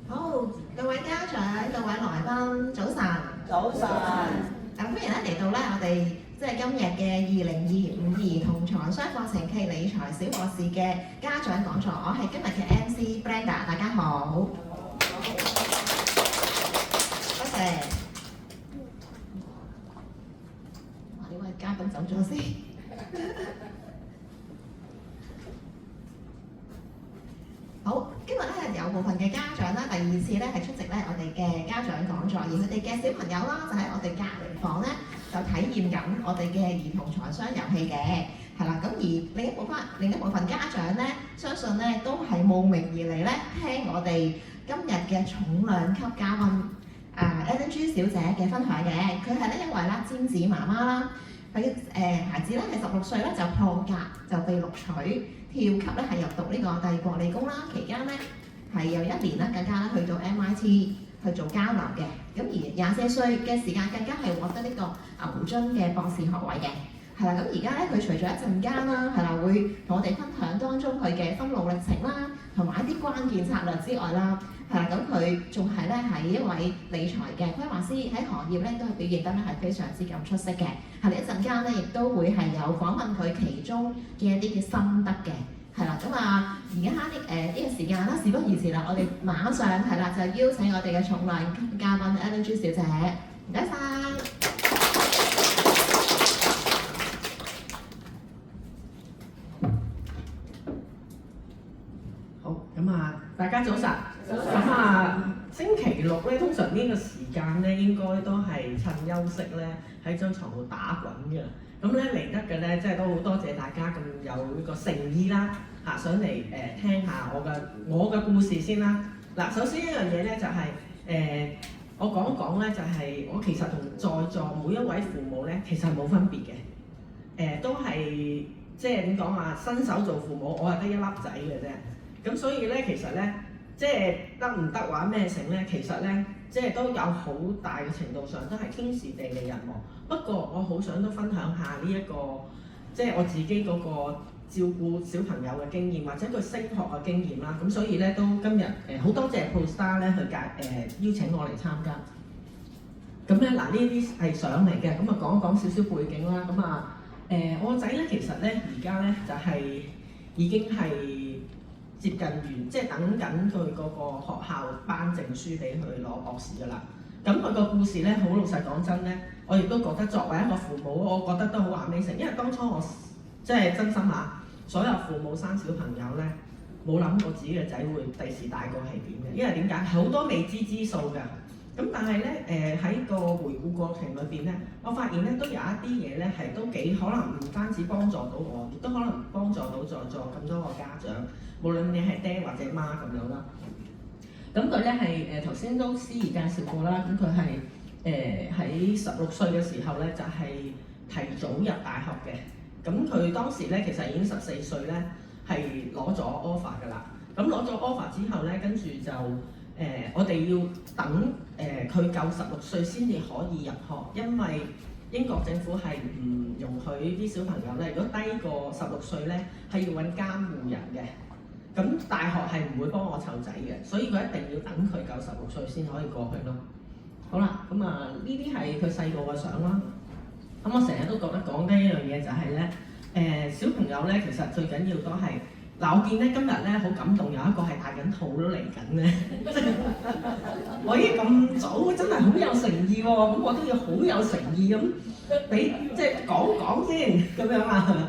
好，各位家長、各位來賓，早晨。早晨。歡迎咧嚟到咧我哋今日嘅2025兒童財商課程暨理財小博士嘅家長講座。我係今日嘅 MC Brenda， 大家好。多謝。哇！呢位嘉賓走咗先。好，今日咧有部分嘅家長啦，第二次咧係出席咧我哋嘅家長講座，而佢哋嘅小朋友啦就喺我哋隔離房咧就體驗緊我哋嘅兒童財商遊戲嘅，係啦。咁而另一部分家長咧，相信咧都係慕名而嚟咧聽我哋今日嘅重量級嘉賓Ellen G 小姐嘅分享嘅。佢係咧一位啦尖子媽媽啦，佢孩子咧係16歲咧就破格就被錄取。跳級咧係入讀呢個帝國理工啦，期間咧係有1年啦，更加咧去到 MIT 去做交流嘅。咁而24歲嘅時間更加係獲得呢個牛津嘅博士學位嘅，係啦。咁而家咧佢除咗一陣間啦，係啦會同我哋分享當中佢嘅心路歷程啦，同埋一啲關鍵策略之外啦，係啦。咁佢仲係咧係一位理財嘅規劃師，喺行業咧都係表現得咧係非常之咁出色嘅。係啦，一陣間咧亦都會係有訪問佢其中嘅一啲嘅心得嘅。係啦，咁而家呢個時間啦，事不宜遲啦，我哋馬上係啦就邀請我哋嘅重量級嘉賓 Ellen G 小姐，唔該晒。好，咁大家早晨。咁星期六咧，通常呢個時間咧，應該都係趁休息咧，喺張床度打滾嘅。咁咧嚟得嘅咧，即係都好多謝大家咁有呢個誠意啦，想嚟聽下我嘅故事先啦。嗱，首先一樣嘢咧就係我講一講咧，就係我其實同在座每一位父母咧，其實係冇分別嘅，都係即係點講啊？新手做父母，我係得一粒仔嘅啫。咁所以咧，其實咧，即係得唔得話咩成咧？其實咧，即係都有好大嘅程度上都係天時地利人和。不過我好想都分享下呢一個，即係我自己嗰個照顧小朋友嘅經驗，或者佢升學嘅經驗啦。咁所以咧都今日好多謝 ProStar 咧去邀請我嚟參加。咁咧嗱，呢啲係相嚟嘅，咁講一講少少背景啦。咁我個仔咧其實咧而家咧就係已經係接近完，即係等緊佢嗰個學校頒證書俾佢攞博士㗎啦。咁佢個故事咧，好老實講真咧，我亦都覺得作為一個父母，我覺得都好 amazing。因為當初我即係真心下，所有父母生小朋友咧，冇諗過自己嘅仔會第時大個係點嘅。因為點解好多未知之數㗎。咁但係咧喺個回顧過程裏邊咧，我發現咧都有一啲嘢咧係都幾可能唔單止幫助到我，亦都可能幫助到在座咁多個家長，無論你係爹或者媽咁樣啦。咁佢咧係頭先都司儀介紹過啦，咁佢係喺16歲嘅時候咧就係提早入大學嘅。咁佢當時咧其實已經14歲咧係攞咗 offer 㗎啦。咁攞咗 offer 之後咧，跟住就我哋要等佢夠16歲先至可以入學，因為英國政府係唔容許啲小朋友咧，如果低過16歲咧係要揾監護人嘅。咁大學係唔會幫我湊仔嘅，所以佢一定要等佢夠16歲先可以過去咯。好啦，咁呢啲係佢細個嘅相啦。咁我成日都覺得講緊一樣嘢就係咧，小朋友咧其實最緊要都係嗱，我見咧今日咧好感動，有一個係大緊肚都嚟緊咧，我已經咁早真係好有誠意喎，咁我都要好有誠意咁俾即係講先咁樣啊。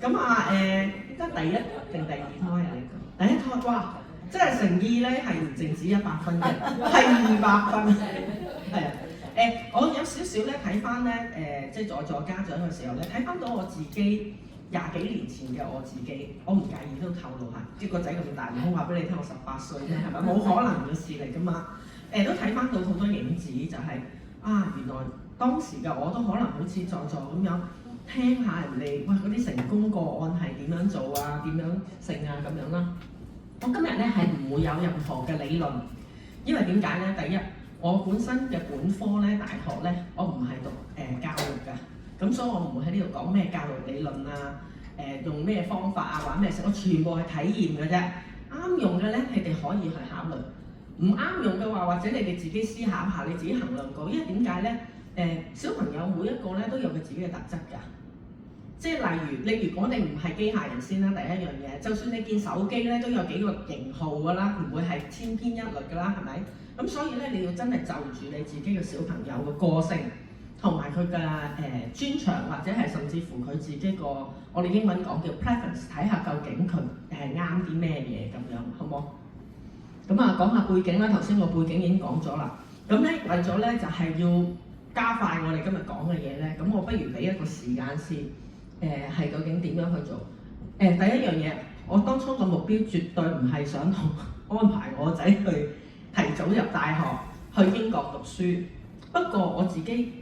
咁而家第一定第二胎啊？你講第一胎，哇！真係誠意咧係唔淨止100分嘅，係200分。係啊，我有少少咧睇翻咧即係在座家長嘅時候咧，睇翻到我自己20幾年前嘅我自己，我唔介意都透露下，即係個仔咁大，唔好話俾你聽我18歲啫，係咪？冇可能嘅事嚟㗎嘛。都睇翻到好多影子，就係原來當時嘅我都可能好似在座咁樣。聽下人哋嗰啲成功個案係點樣做啊，點樣成啊咁樣啦。我今日咧係唔會有任何嘅理論，因為點解咧？第一，我本身嘅本科咧，大學咧，我唔係讀教育㗎，咁所以我唔會喺呢度講咩教育理論啊，用咩方法啊，玩咩食，我全部係體驗嘅啫。啱用嘅咧，你哋可以去考慮；唔啱用嘅話，或者你哋自己思考下，你自己衡量過，因為點解咧？小朋友每一個咧都有佢自己嘅特質㗎。即係例如我哋唔係機械人先啦，第一樣嘢，就算你見手機咧都有幾個型號㗎啦，唔會係千篇一律㗎啦，係咪？咁所以咧你要真係就住你自己嘅小朋友嘅個性，同埋佢嘅專長，或者係甚至乎佢自己個我哋英文講叫 preference， 睇下究竟佢啱啲咩嘢咁樣，好冇？咁啊講下背景啦，頭先個背景已經講咗啦。咁咧為咗咧就係要加快我哋今日講嘅嘢咧，咁我不如俾一個時間先。係究竟點樣去做？第一樣嘢，我當初個目標絕對唔係想安排我仔去提早入大學，去英國讀書。不過我自己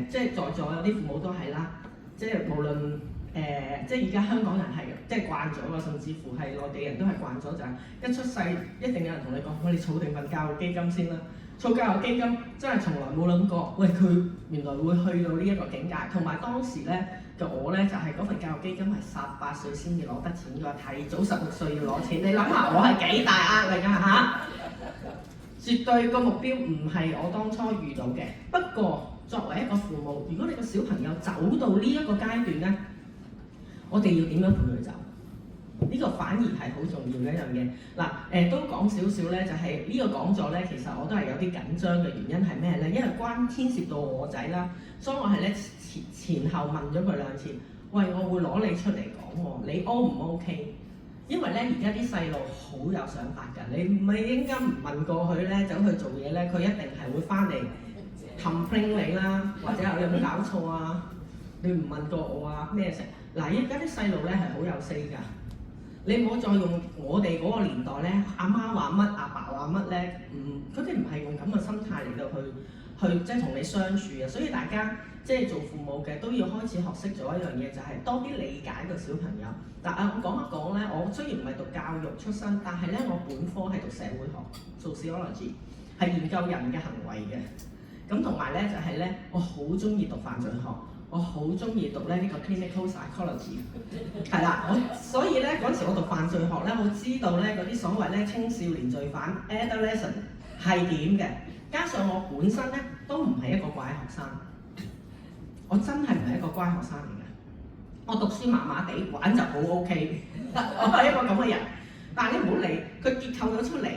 即係在座有啲父母都係啦，即係無論即係而家香港人係即係慣咗㗎，甚至乎係內地人都係慣咗，就係一出世一定有人同你講，我哋儲定份教育基金先啦。儲教育基金真係從來冇諗過，喂佢原來會去到呢一個境界。同埋當時咧嘅我咧就係嗰份教育基金係18歲先至攞得錢㗎，提早16歲要攞錢。你諗下我係幾大壓力㗎嚇？絕對個目標唔係我當初遇到嘅。不過作為一個父母，如果你個小朋友走到呢一個階段咧，我哋要點樣陪佢走？呢個反而係好重要嘅一樣嘢。嗱，都講少少咧，就係呢個講座咧，其實我都係有啲緊張嘅原因係咩咧？因為牽涉到我仔啦，所以我係咧前後問咗佢2次。喂，我會攞你出嚟講喎，你 O 唔 OK？因為咧而家啲細路好有想法㗎，你唔係應該唔問過佢咧，走去做嘢咧，佢一定係會翻嚟complain你啦，或者你有冇搞錯啊？你唔問過我啊？咩食？嗱，而家啲細路咧係好有 say 㗎。你唔好再用我哋嗰個年代咧，阿媽話乜，阿爸話乜咧，佢哋唔係用咁嘅心態嚟到去即係同你相處啊！所以大家即係做父母嘅都要開始學識咗一樣嘢，就係多啲理解個小朋友。嗱我講一講咧，我雖然唔係讀教育出身，但係咧我本科係讀社會學 sociology， 係研究人嘅行為嘅。咁同埋咧就係咧，我好中意讀犯罪學。我好中意讀咧呢個 clinical psychology， 係啦，所以咧嗰陣時我讀犯罪學咧，我知道咧嗰啲所謂咧青少年罪犯 adolescent 係點嘅，加上我本身咧都唔係一個乖學生，我真係唔係一個乖學生嚟嘅，我讀書麻麻地，玩就好 OK， 我係一個咁嘅人，但係你唔好理佢結構咗出嚟。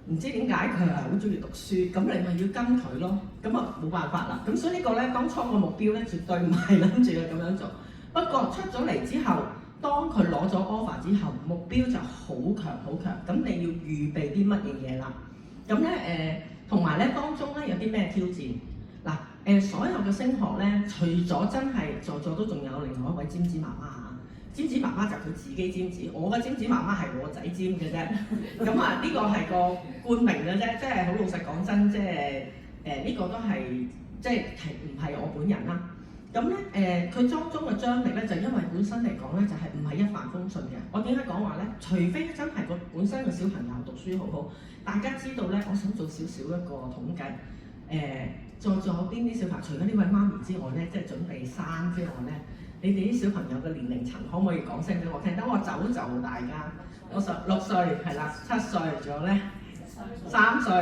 唔知點解佢係好中意讀書，咁你咪要跟佢咯，咁啊冇辦法啦。咁所以呢個咧，當初個目標咧，絕對唔係諗住佢咁樣做。不過出咗嚟之後，當佢攞咗 offer 之後，目標就好強好強。咁你要預備啲乜嘢嘢啦？咁咧同埋咧當中咧有啲咩挑戰？嗱所有嘅升學咧，除咗真係在座都仲有另外一位尖子媽媽嚇。尖子媽媽就佢自己尖子，我嘅尖子媽媽係我仔尖嘅啫。咁啊，呢個係個冠名嘅啫，即係好老實講真，即係呢個都係即係唔係我本人啦。咁咧佢當中嘅張力咧，就因為本身嚟講咧，就係唔係一帆風順嘅。我點解講話咧？除非真係個本身嘅小朋友讀書好好，大家知道咧，我想做少少一個統計。在座邊啲小朋友，除咗呢位媽咪之外咧，即係準備生之外咧。你哋啲小朋友嘅年齡層可唔可以講聲俾我聽？等我走就大家。我16歲係啦，7歲，仲有咧3歲、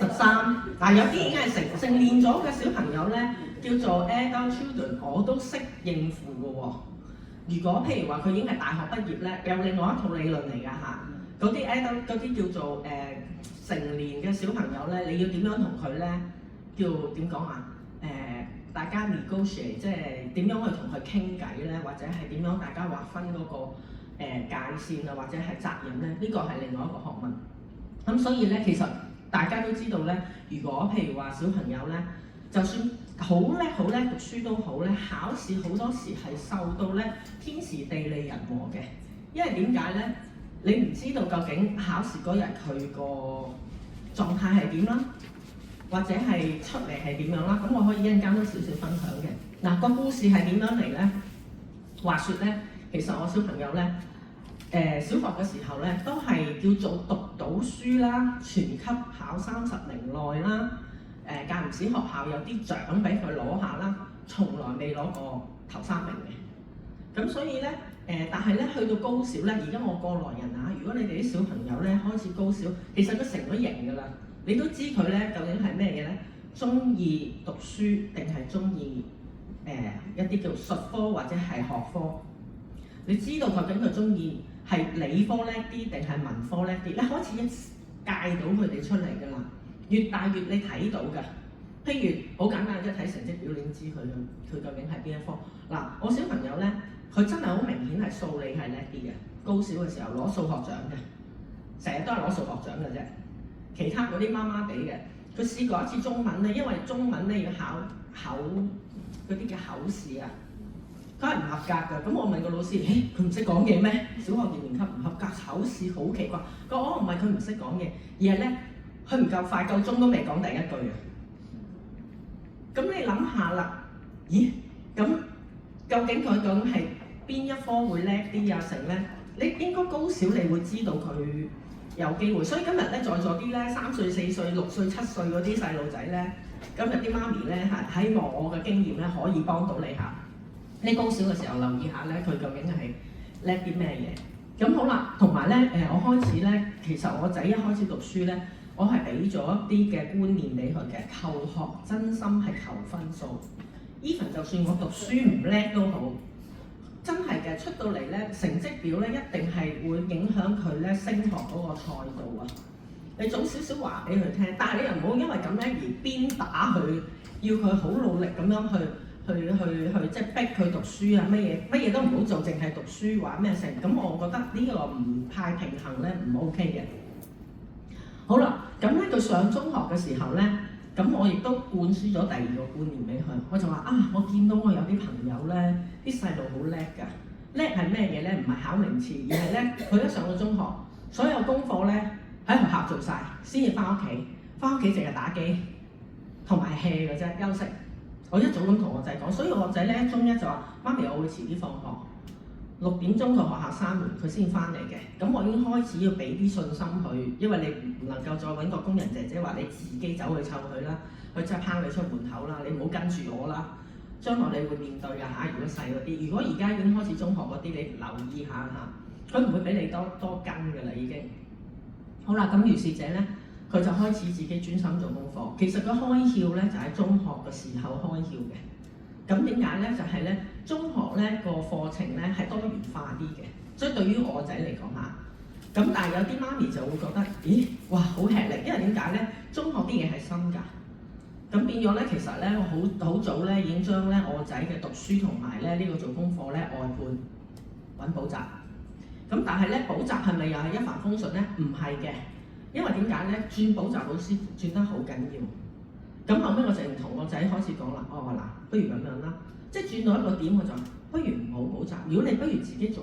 13。嗱有啲已經係成年咗嘅小朋友咧，叫做 adult children， 我都識應付嘅喎。如果譬如話佢已經係大學畢業咧，有另外一套理論嚟㗎嚇。嗰啲 adult 嗰啲叫做成年嘅小朋友咧，你要點樣同佢咧？叫點講啊？大家 negotiate 即係點樣去同佢傾偈咧，或者係點樣大家劃分嗰個界線啊，或者係責任咧？呢個係另外一個學問。咁所以咧，其實大家都知道咧，如果譬如話小朋友咧，就算好叻讀書都好咧，考試好多時係受到咧天時地利人和嘅。因為點解咧？你唔知道究竟考試嗰日佢個狀態係點啦。或者係出嚟係點樣啦？咁我可以一陣間都少少分享嘅。嗱個故事係點樣嚟咧？話說咧，其實我小朋友咧，小學嘅時候咧，都係叫做讀到書啦，全級考30名內啦，間唔時學校有啲獎俾佢攞下啦，從來未攞過頭3名嘅。咁所以咧，但係咧去到高小咧，而家我過來人啊，如果你哋啲小朋友咧開始高小，其實佢成咗型㗎啦，你都知佢咧究竟係咩嘢咧？中意讀書定係中意一啲叫術科或者係學科？你知道究竟佢中意係理科叻啲定係文科叻啲？你開始一界到佢哋出嚟㗎啦，越大越你睇到㗎。譬如好簡單，即係睇成績表，你知佢究竟係邊一科。嗱，我小朋友咧，佢真係好明顯係數理係叻啲嘅，高小嘅時候攞數學獎嘅，成日都係攞數學獎嘅啫。其他嗰啲麻麻地嘅，佢試過一次中文咧，因為中文咧要考嗰啲嘅口試啊，佢係唔合格㗎。咁我問個老師：佢唔識講嘢咩？小學2年級唔合格口試好奇怪。佢話：唔係佢唔識講嘢，而係咧佢唔夠快，夠鐘都未講第一句啊！咁你諗下啦，咦？咁究竟係邊一科會叻啲啊？成咧，你應該高小你會知道佢有機會。所以今日咧，在座啲咧3歲、4歲、6歲、7歲嗰啲細路仔咧，今日啲媽咪咧喺我嘅經驗咧可以幫到你下。你高小嘅時候留意下咧，佢究竟係叻啲咩嘢？咁好啦，同埋咧我開始咧，其實我仔一開始讀書咧。我係俾咗一啲嘅觀念俾佢嘅，求學真心係求分數。even 就算我讀書唔叻都好，真係嘅出到嚟咧，成績表咧一定係會影響佢咧升學嗰個態度啊！你早少少話俾佢聽，但係你又唔好因為咁咧而鞭打佢，要佢好努力咁樣去即係逼佢讀書啊！乜嘢都唔好做，淨係讀書話咩成？咁我覺得呢個唔太平衡咧，唔 OK 嘅。好啦，咁咧佢上中學嘅時候咧，咁我亦都灌輸咗第二個觀念俾佢，我就話我見到我有啲朋友咧，啲細路好叻㗎，叻係咩嘢咧？唔係考名次，而係咧佢一上到中學，所有功課咧喺學校做晒，先至翻屋企，翻屋企淨係打機同埋 hea 嘅啫，休息。我一早咁同我仔講，所以我仔咧中一就話：媽咪，我會遲啲放學。6點鐘個學校閂門，佢先翻嚟嘅。咁我已經開始要俾啲信心佢，因為你唔能夠再揾個工人姐姐話你自己走去湊佢啦，佢即係拋你出門口啦，你唔好跟住我啦。將來你會面對㗎嚇，如果細嗰啲，如果而家已經開始中學嗰啲，你留意下嚇，佢唔會俾你多跟㗎啦已經。好啦，咁如是者咧，佢就開始自己專心做功課。其實佢開竅咧就喺中學嘅時候開竅嘅。咁點解咧？就係咧，中學咧個課程咧係多元化啲嘅，所以對於我仔嚟講嚇，咁但係有啲媽咪就會覺得，咦，哇，好吃力，因為點解咧？中學啲嘢係新㗎，咁變咗咧，其實咧我好早咧已經將咧我仔嘅讀書同埋咧呢個做功課咧外判揾補習。咁但係咧補習係咪又係一帆風順咧？唔係嘅，因為點解咧？轉補習老師轉得好緊要。咁後尾我就同我仔開始講啦，嗱，不如咁樣啦，即係轉到一個點，我就不如唔好補習。如果你不如自己讀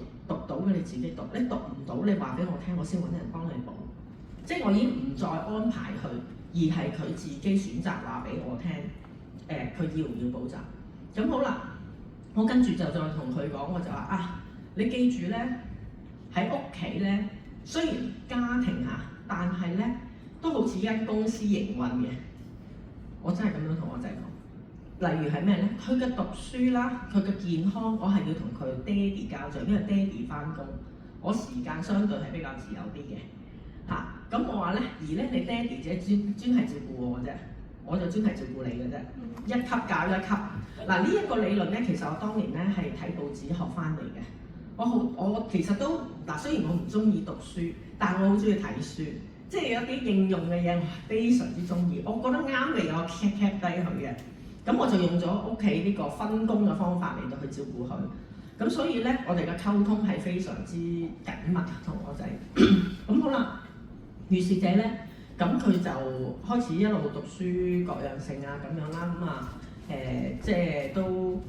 到嘅，你自己讀；你讀唔到，你話俾我聽，我先揾人幫你補。即係我已經唔再安排佢，而係佢自己選擇話俾我聽，佢要唔要補習？咁好啦，我跟住就再同佢講，我就話你記住咧，喺屋企咧，雖然家庭嚇，但係咧都好似間公司營運嘅。我真係咁樣同我仔講，例如係咩咧？佢嘅讀書啦，佢嘅健康，我係要同佢爹哋交代，因為爹哋翻工，我時間相對係比較自由啲嘅嚇。咁我話咧，而咧你爹哋姐專係照顧我嘅啫，我就專係照顧你嘅啫，一級教一級。嗱呢一個理論咧，其實我當年咧係睇報紙學翻嚟嘅。我其實都雖然我唔中意讀書，但係我好中意睇書。即係有啲應用嘅嘢，我非常之中意。我覺得啱嘅嘢，我 cap 低佢嘅。咁我就用咗屋企呢個分工嘅方法嚟到去照顧佢。咁所以咧，我哋嘅溝通係非常之緊密同我仔。咁好啦，於是者咧，咁佢就開始一路讀書各樣性啊咁樣啦。即係都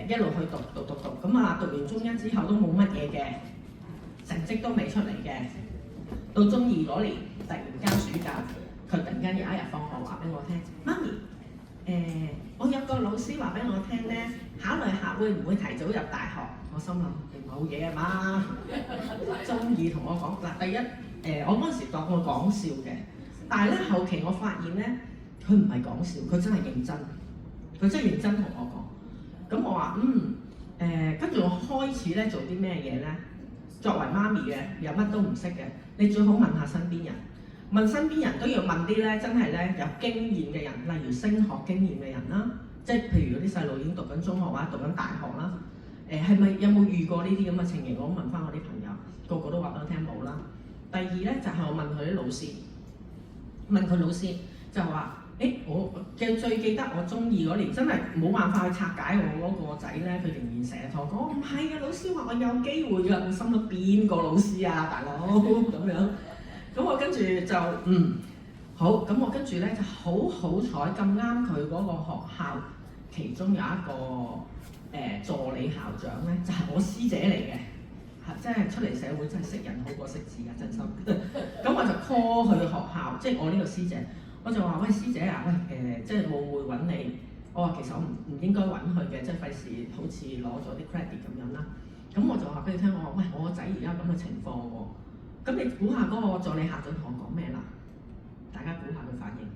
一路去讀。咁讀完中一之後都冇乜嘢嘅，成績都未出嚟嘅。到中二嗰年，突然間暑假，佢突然間有一日放學話俾我聽，媽咪，我有個老師話俾我聽咧，考慮下會唔會提早入大學？我心諗冇嘢啊嘛，中二同我講嗱，第一我嗰陣時當我講笑嘅，但係咧後期我發現咧，佢唔係講笑，佢真係認真，佢真係認真同我講。咁我話跟住我開始咧做啲咩嘢咧？作為媽咪嘅，有乜都唔識嘅，你最好問下身邊人。問身邊人都要問啲咧，真係咧有經驗嘅人，例如升學經驗嘅人啦，即係譬如嗰啲細路已經讀緊中學或者讀緊大學啦。係咪有冇遇過呢啲咁嘅情形？我問翻我啲朋友，個個都話俾我聽冇啦。第二咧就係我問佢啲老師，問佢老師就話：我嘅最記得我中二嗰年，真係冇辦法去拆解我嗰個仔咧，佢仍然成日同我講：唔係嘅，老師話我有機會㗎。我心諗邊個老師啊，大佬咁樣。咁我跟住就好，咁我跟住咧就好彩咁啱佢嗰個學校其中有一個助理校長咧，就係我師姐嚟嘅，即係出嚟社會真係識人好過識字㗎，真心。咁我就 call 佢學校，即係我呢個師姐，我就話：喂，師姐啊，喂即係我會揾你。我話其實我唔應該揾佢嘅，即係費事好似攞咗啲 credit 咁樣啦。咁我就話俾你聽，我話：喂，我個仔而家咁嘅情況喎。咁你估下嗰個助理校長同我講咩啦？大家估下佢反應。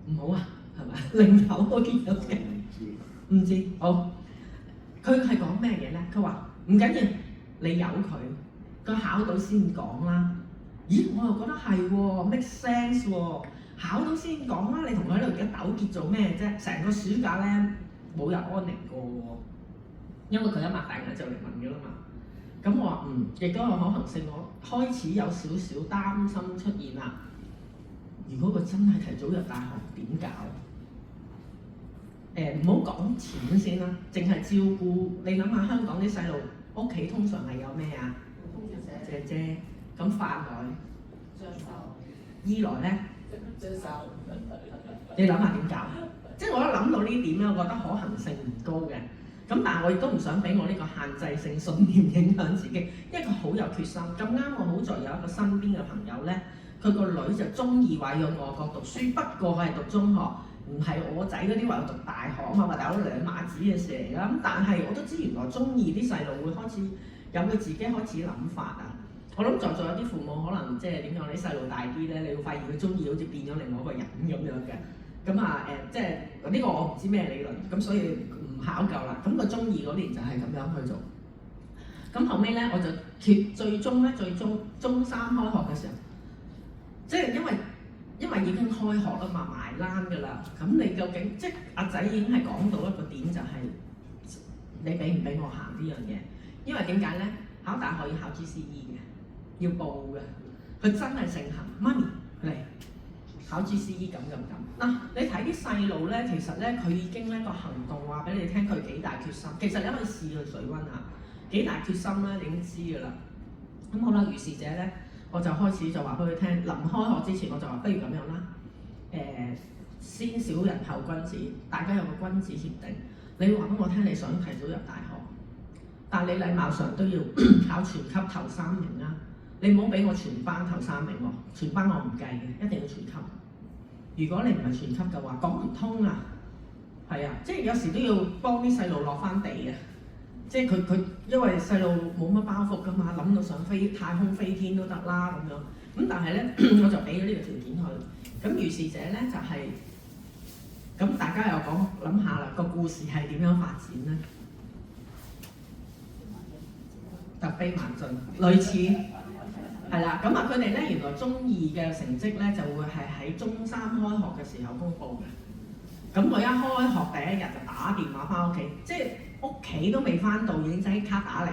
唔好啊，係咪？零頭我見到嘅。唔知。好。佢係講咩嘢咧？佢話唔緊要，你由佢，佢考到先講啦。咦，我又覺得係喎 ，make sense 喎。考到先講啦，你同佢喺度而家糾結做咩啫？成個暑假咧冇日安寧過喎，因為佢一擘大眼就嚟問㗎啦嘛。咁我話亦都有可能性，我開始有少少擔心出現啦。如果佢真係提早入大學，點搞？唔好講錢先啦，淨係照顧。你諗下香港啲細路屋企通常係有咩啊？姐姐，咁飯來張手，衣來咧張手。你諗下點搞？即係我一諗到呢點咧，我覺得可行性唔高嘅。咁但係我亦都唔想俾我呢個限制性信念影響自己，因為佢好有決心。咁啱我好在有一個身邊嘅朋友咧，佢個女就中意話要外國讀書，不過佢係讀中學，唔係我仔嗰啲話要讀大學啊嘛，話大佬兩碼子嘅事嚟㗎。咁但係我都知原來中意啲細路會開始有佢自己開始諗法啊。我諗在座有啲父母可能即係點講，啲細路大啲咧，你會發現佢中意好似變咗另外一個人咁樣嘅。咁啊即係呢個我唔知咩理論，咁所以唔考究啦。咁佢中二嗰年就係咁樣去做。咁後尾咧我就最終中三開學嘅時候，即係因為已經開學啦嘛，埋欄㗎啦。咁你究竟即係阿仔已經係講到一個點，就係你俾唔俾我行呢樣嘢？因為點解咧？考大學要考 GCE 嘅，要報嘅。佢真係盛行，媽咪嚟考 GCE 咁。嗱，你睇啲細路咧，其實咧佢已經咧個行動話俾你聽，佢幾大決心。其實你可以試佢水溫下，幾大決心咧，你已經知㗎啦。咁好啦，於是者咧，我就開始就話俾佢聽，臨開學之前我就話不如咁樣啦，先小人後君子，大家有個君子協定。你話俾我聽，你想提早入大學，但係你禮貌上都要考全級頭3名啦。你唔好俾我全班頭3名喎，全班我唔計嘅，一定要全級。如果你唔係全級嘅話，講唔通啊。係啊，即係有時都要幫啲細路落翻地啊。即係佢因為細路冇乜包袱㗎嘛，諗到想飛太空飛天都得啦咁樣。咁但係咧，我就俾咗呢個條件佢。咁如是者咧就係、咁大家又諗下啦，個故事係點樣發展咧？突飛猛進，類似。係啦，咁啊佢哋咧原來中二嘅成績咧就會係喺中三開學嘅時候公佈嘅。咁我一開學第一日就打電話翻屋企，即係屋企都未翻到已經即刻打嚟。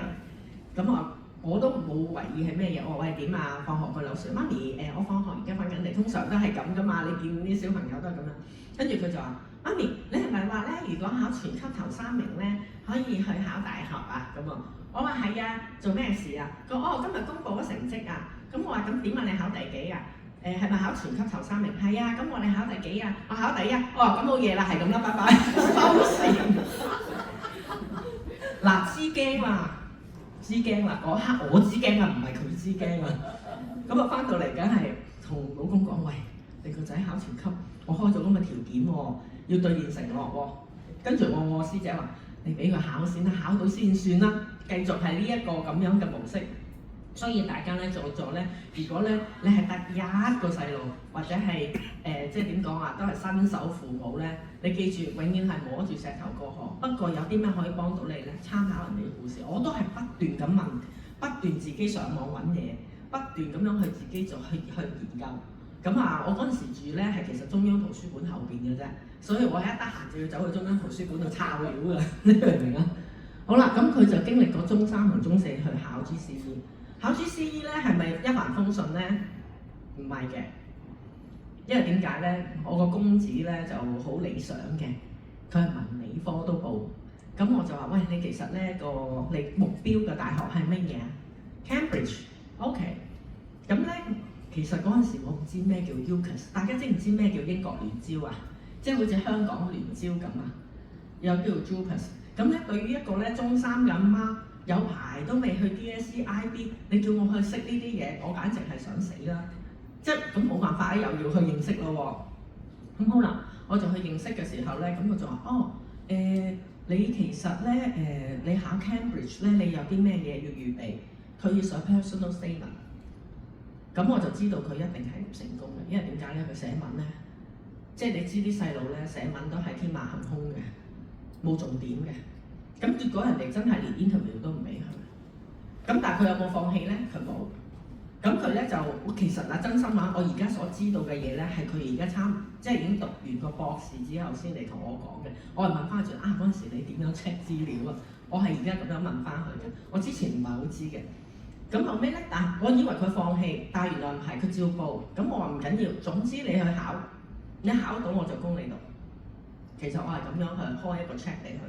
咁啊我都冇懷疑係咩嘢，我話喂點啊？放學個老師媽咪我放學而家翻緊嚟，通常都係咁噶嘛。你見啲小朋友都係咁樣。跟住佢就話媽咪，你係咪話咧如果考全級頭3名咧可以去考大學啊？咁啊。我話係啊，做咩事啊？佢今日公佈咗成績啊。咁我話咁點啊？你考第幾啊？係咪考全級頭3名？係啊。咁我你考第幾啊？我考第1。咁冇嘢啦，係咁啦，拜拜。收線。嗱，知驚啦，知驚啦。嗰刻我知驚啊，唔係佢知驚啊。咁啊翻到嚟梗係同老公講，喂，你個仔考全級，我開咗咁嘅條件喎，要兌現承諾喎。跟住我師姐話：你俾佢考先啦，考到先算啦。繼續係呢一個咁樣嘅模式，所以大家咧做咧，如果咧你係得一個細路，或者係即係點講啊，都係新手父母咧，你記住永遠係摸住石頭過河。不過有啲咩可以幫到你咧？參考人哋嘅故事，我都係不斷咁問不斷自己上網揾嘢，不斷咁樣去自己去研究。咁啊，我嗰陣時住咧係其實中央圖書館後邊嘅啫，所以我一得閒就要走去中央圖書館度抄料㗎，你明唔明啊？好啦，咁佢就經歷過中三同中四去考 GCE， 考 GCE 咧係咪一帆風順咧？唔係嘅，因為點解咧？我個公子咧就好理想嘅，佢係文理科都報。咁我就話：喂，你其實咧你目標嘅大學係乜嘢啊 ？Cambridge，OK。咁咧，其實嗰陣時我唔知咩叫 UCAS， 大家知唔知咩叫英國聯招啊？即係好似香港聯招咁啊，又叫做 JUPAS。咁咧，對於一個咧中三嘅阿媽，有排都未去 DSE IB， 你叫我去識呢啲嘢，我簡直係想死啦！即係咁冇辦法又要去認識咯喎。咁好啦，我就去認識嘅時候咧，咁佢就話：你其實咧你考 Cambridge 咧，你有啲咩嘢要預備？佢要上 personal statement。咁我就知道佢一定係唔成功嘅，因為點解咧？佢寫文咧，即係你知啲細路咧寫文都係天馬行空嘅，冇重點嘅。咁結果人哋真係連 interview 都唔俾佢。咁但係佢有冇放棄咧？佢冇。咁佢咧就其實啊，真心話，我而家所知道嘅嘢咧，係佢而家即係已經讀完個博士之後先嚟同我講嘅。我係問翻佢嗰陣時你點樣 check 資料啊？我係而家咁樣問翻佢嘅。我之前唔係好知嘅。咁後尾咧，但我以為佢放棄，但係原來唔係，佢照報。咁我話唔緊要，總之你去考，你考到我就供你讀。其實我係咁樣去開一個 check 俾佢。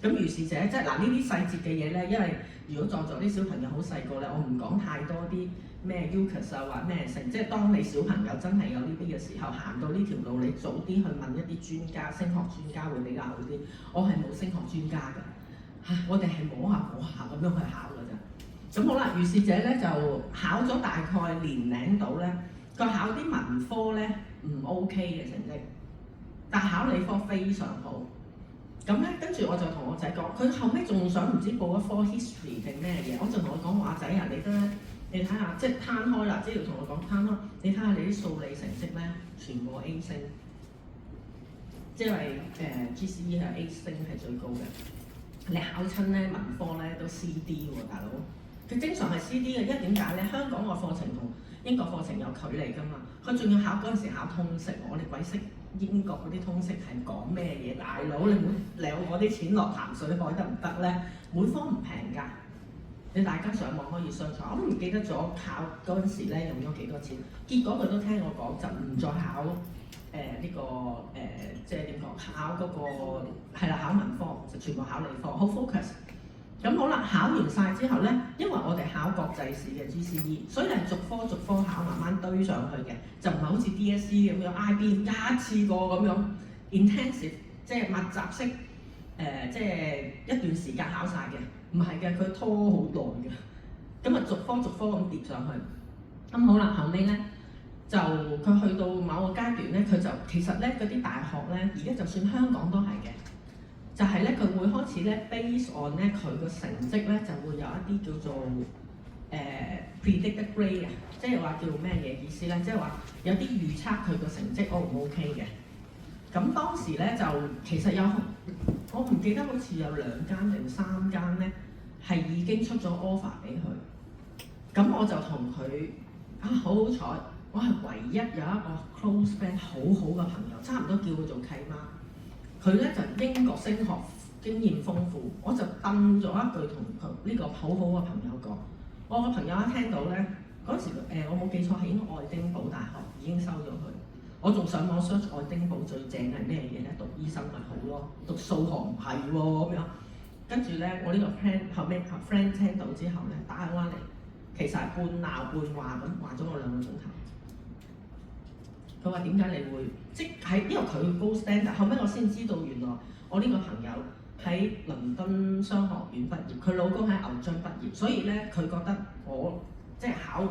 咁如是者即係嗱呢啲細節嘅嘢咧，因為如果在座啲小朋友好細個咧，我唔講太多啲咩 UCAS 啊或咩成，即係當你小朋友真係有呢啲嘅時候，行到呢條路，你早啲去問一啲專家，升學專家會比較好啲。我係冇升學專家㗎，我哋係摸下咁樣去考㗎咋。咁好啦，如是者咧就考咗大概年零到咧，佢考啲文科咧唔 OK 嘅成績，但考理科非常好。咁咧跟住我就同我仔講，佢後尾仲想唔知報一科 history 定咩嘢，我就同佢講話：仔啊，你睇下，即係攤開啦，即係要同我講攤開，你睇下你啲數理成績咧，全部 A 星，即係GCE 係 A 星係最高嘅。你考親咧文科咧都 CD 喎，大佬。佢經常係 CD 嘅，因為點解咧？香港個課程同英國課程有距離㗎嘛。佢仲要考嗰陣時考通識，我哋鬼識英國嗰啲通識係講咩嘢？大佬你唔好撩我啲錢落鹹水海得唔得咧？每科唔平㗎，你大家上網可以相查。我都唔記得咗考嗰陣時咧用咗幾多錢。結果佢都聽我講，就唔再考即係點講？考嗰個係啦，考文科就全部考理科，好 focus。咁好啦，考完晒之後咧，因為我哋考國際試嘅 GCE， 所以係逐科考，慢慢堆上去嘅，就唔係好似 DSE 咁樣 IB 一次過咁樣 intensive， 即係密集式即係一段時間考晒嘅，唔係嘅，佢拖好耐嘅。咁啊逐科咁疊上去。咁好啦，後尾咧就佢去到某個階段咧，佢就其實咧嗰啲大學咧，而家就算香港都係嘅。就係咧，佢會開始咧 base on 咧佢個成績咧，就會有一啲叫做predicted grade 啊，即係話叫咩嘢意思咧？即係話有啲預測佢個成績 O 唔 OK 嘅。咁當時咧就其實有我唔記得好似有2間定3間咧係已經出咗 offer 俾佢。咁我就同佢好彩，我係唯一有一個 close friend 好好嘅朋友，差唔多叫佢做契媽。佢咧就英國升學經驗豐富，我就掟咗一句同佢呢個好好嘅朋友講。我個朋友一聽到咧，嗰時我冇記錯係應該愛丁堡大學已經收咗佢。我仲上網 search 愛丁堡最正係咩嘢咧？讀醫生咪好咯，讀數學唔係喎咁樣。跟住咧，我呢個 friend 聽到之後咧，打電話嚟，其實係半鬧半話咁話咗我2個鐘頭。佢話點解你會即係因為佢高 standard， 後尾我先知道原來我呢個朋友喺倫敦商學院畢業，佢老公喺牛津畢業，所以咧佢覺得我即係考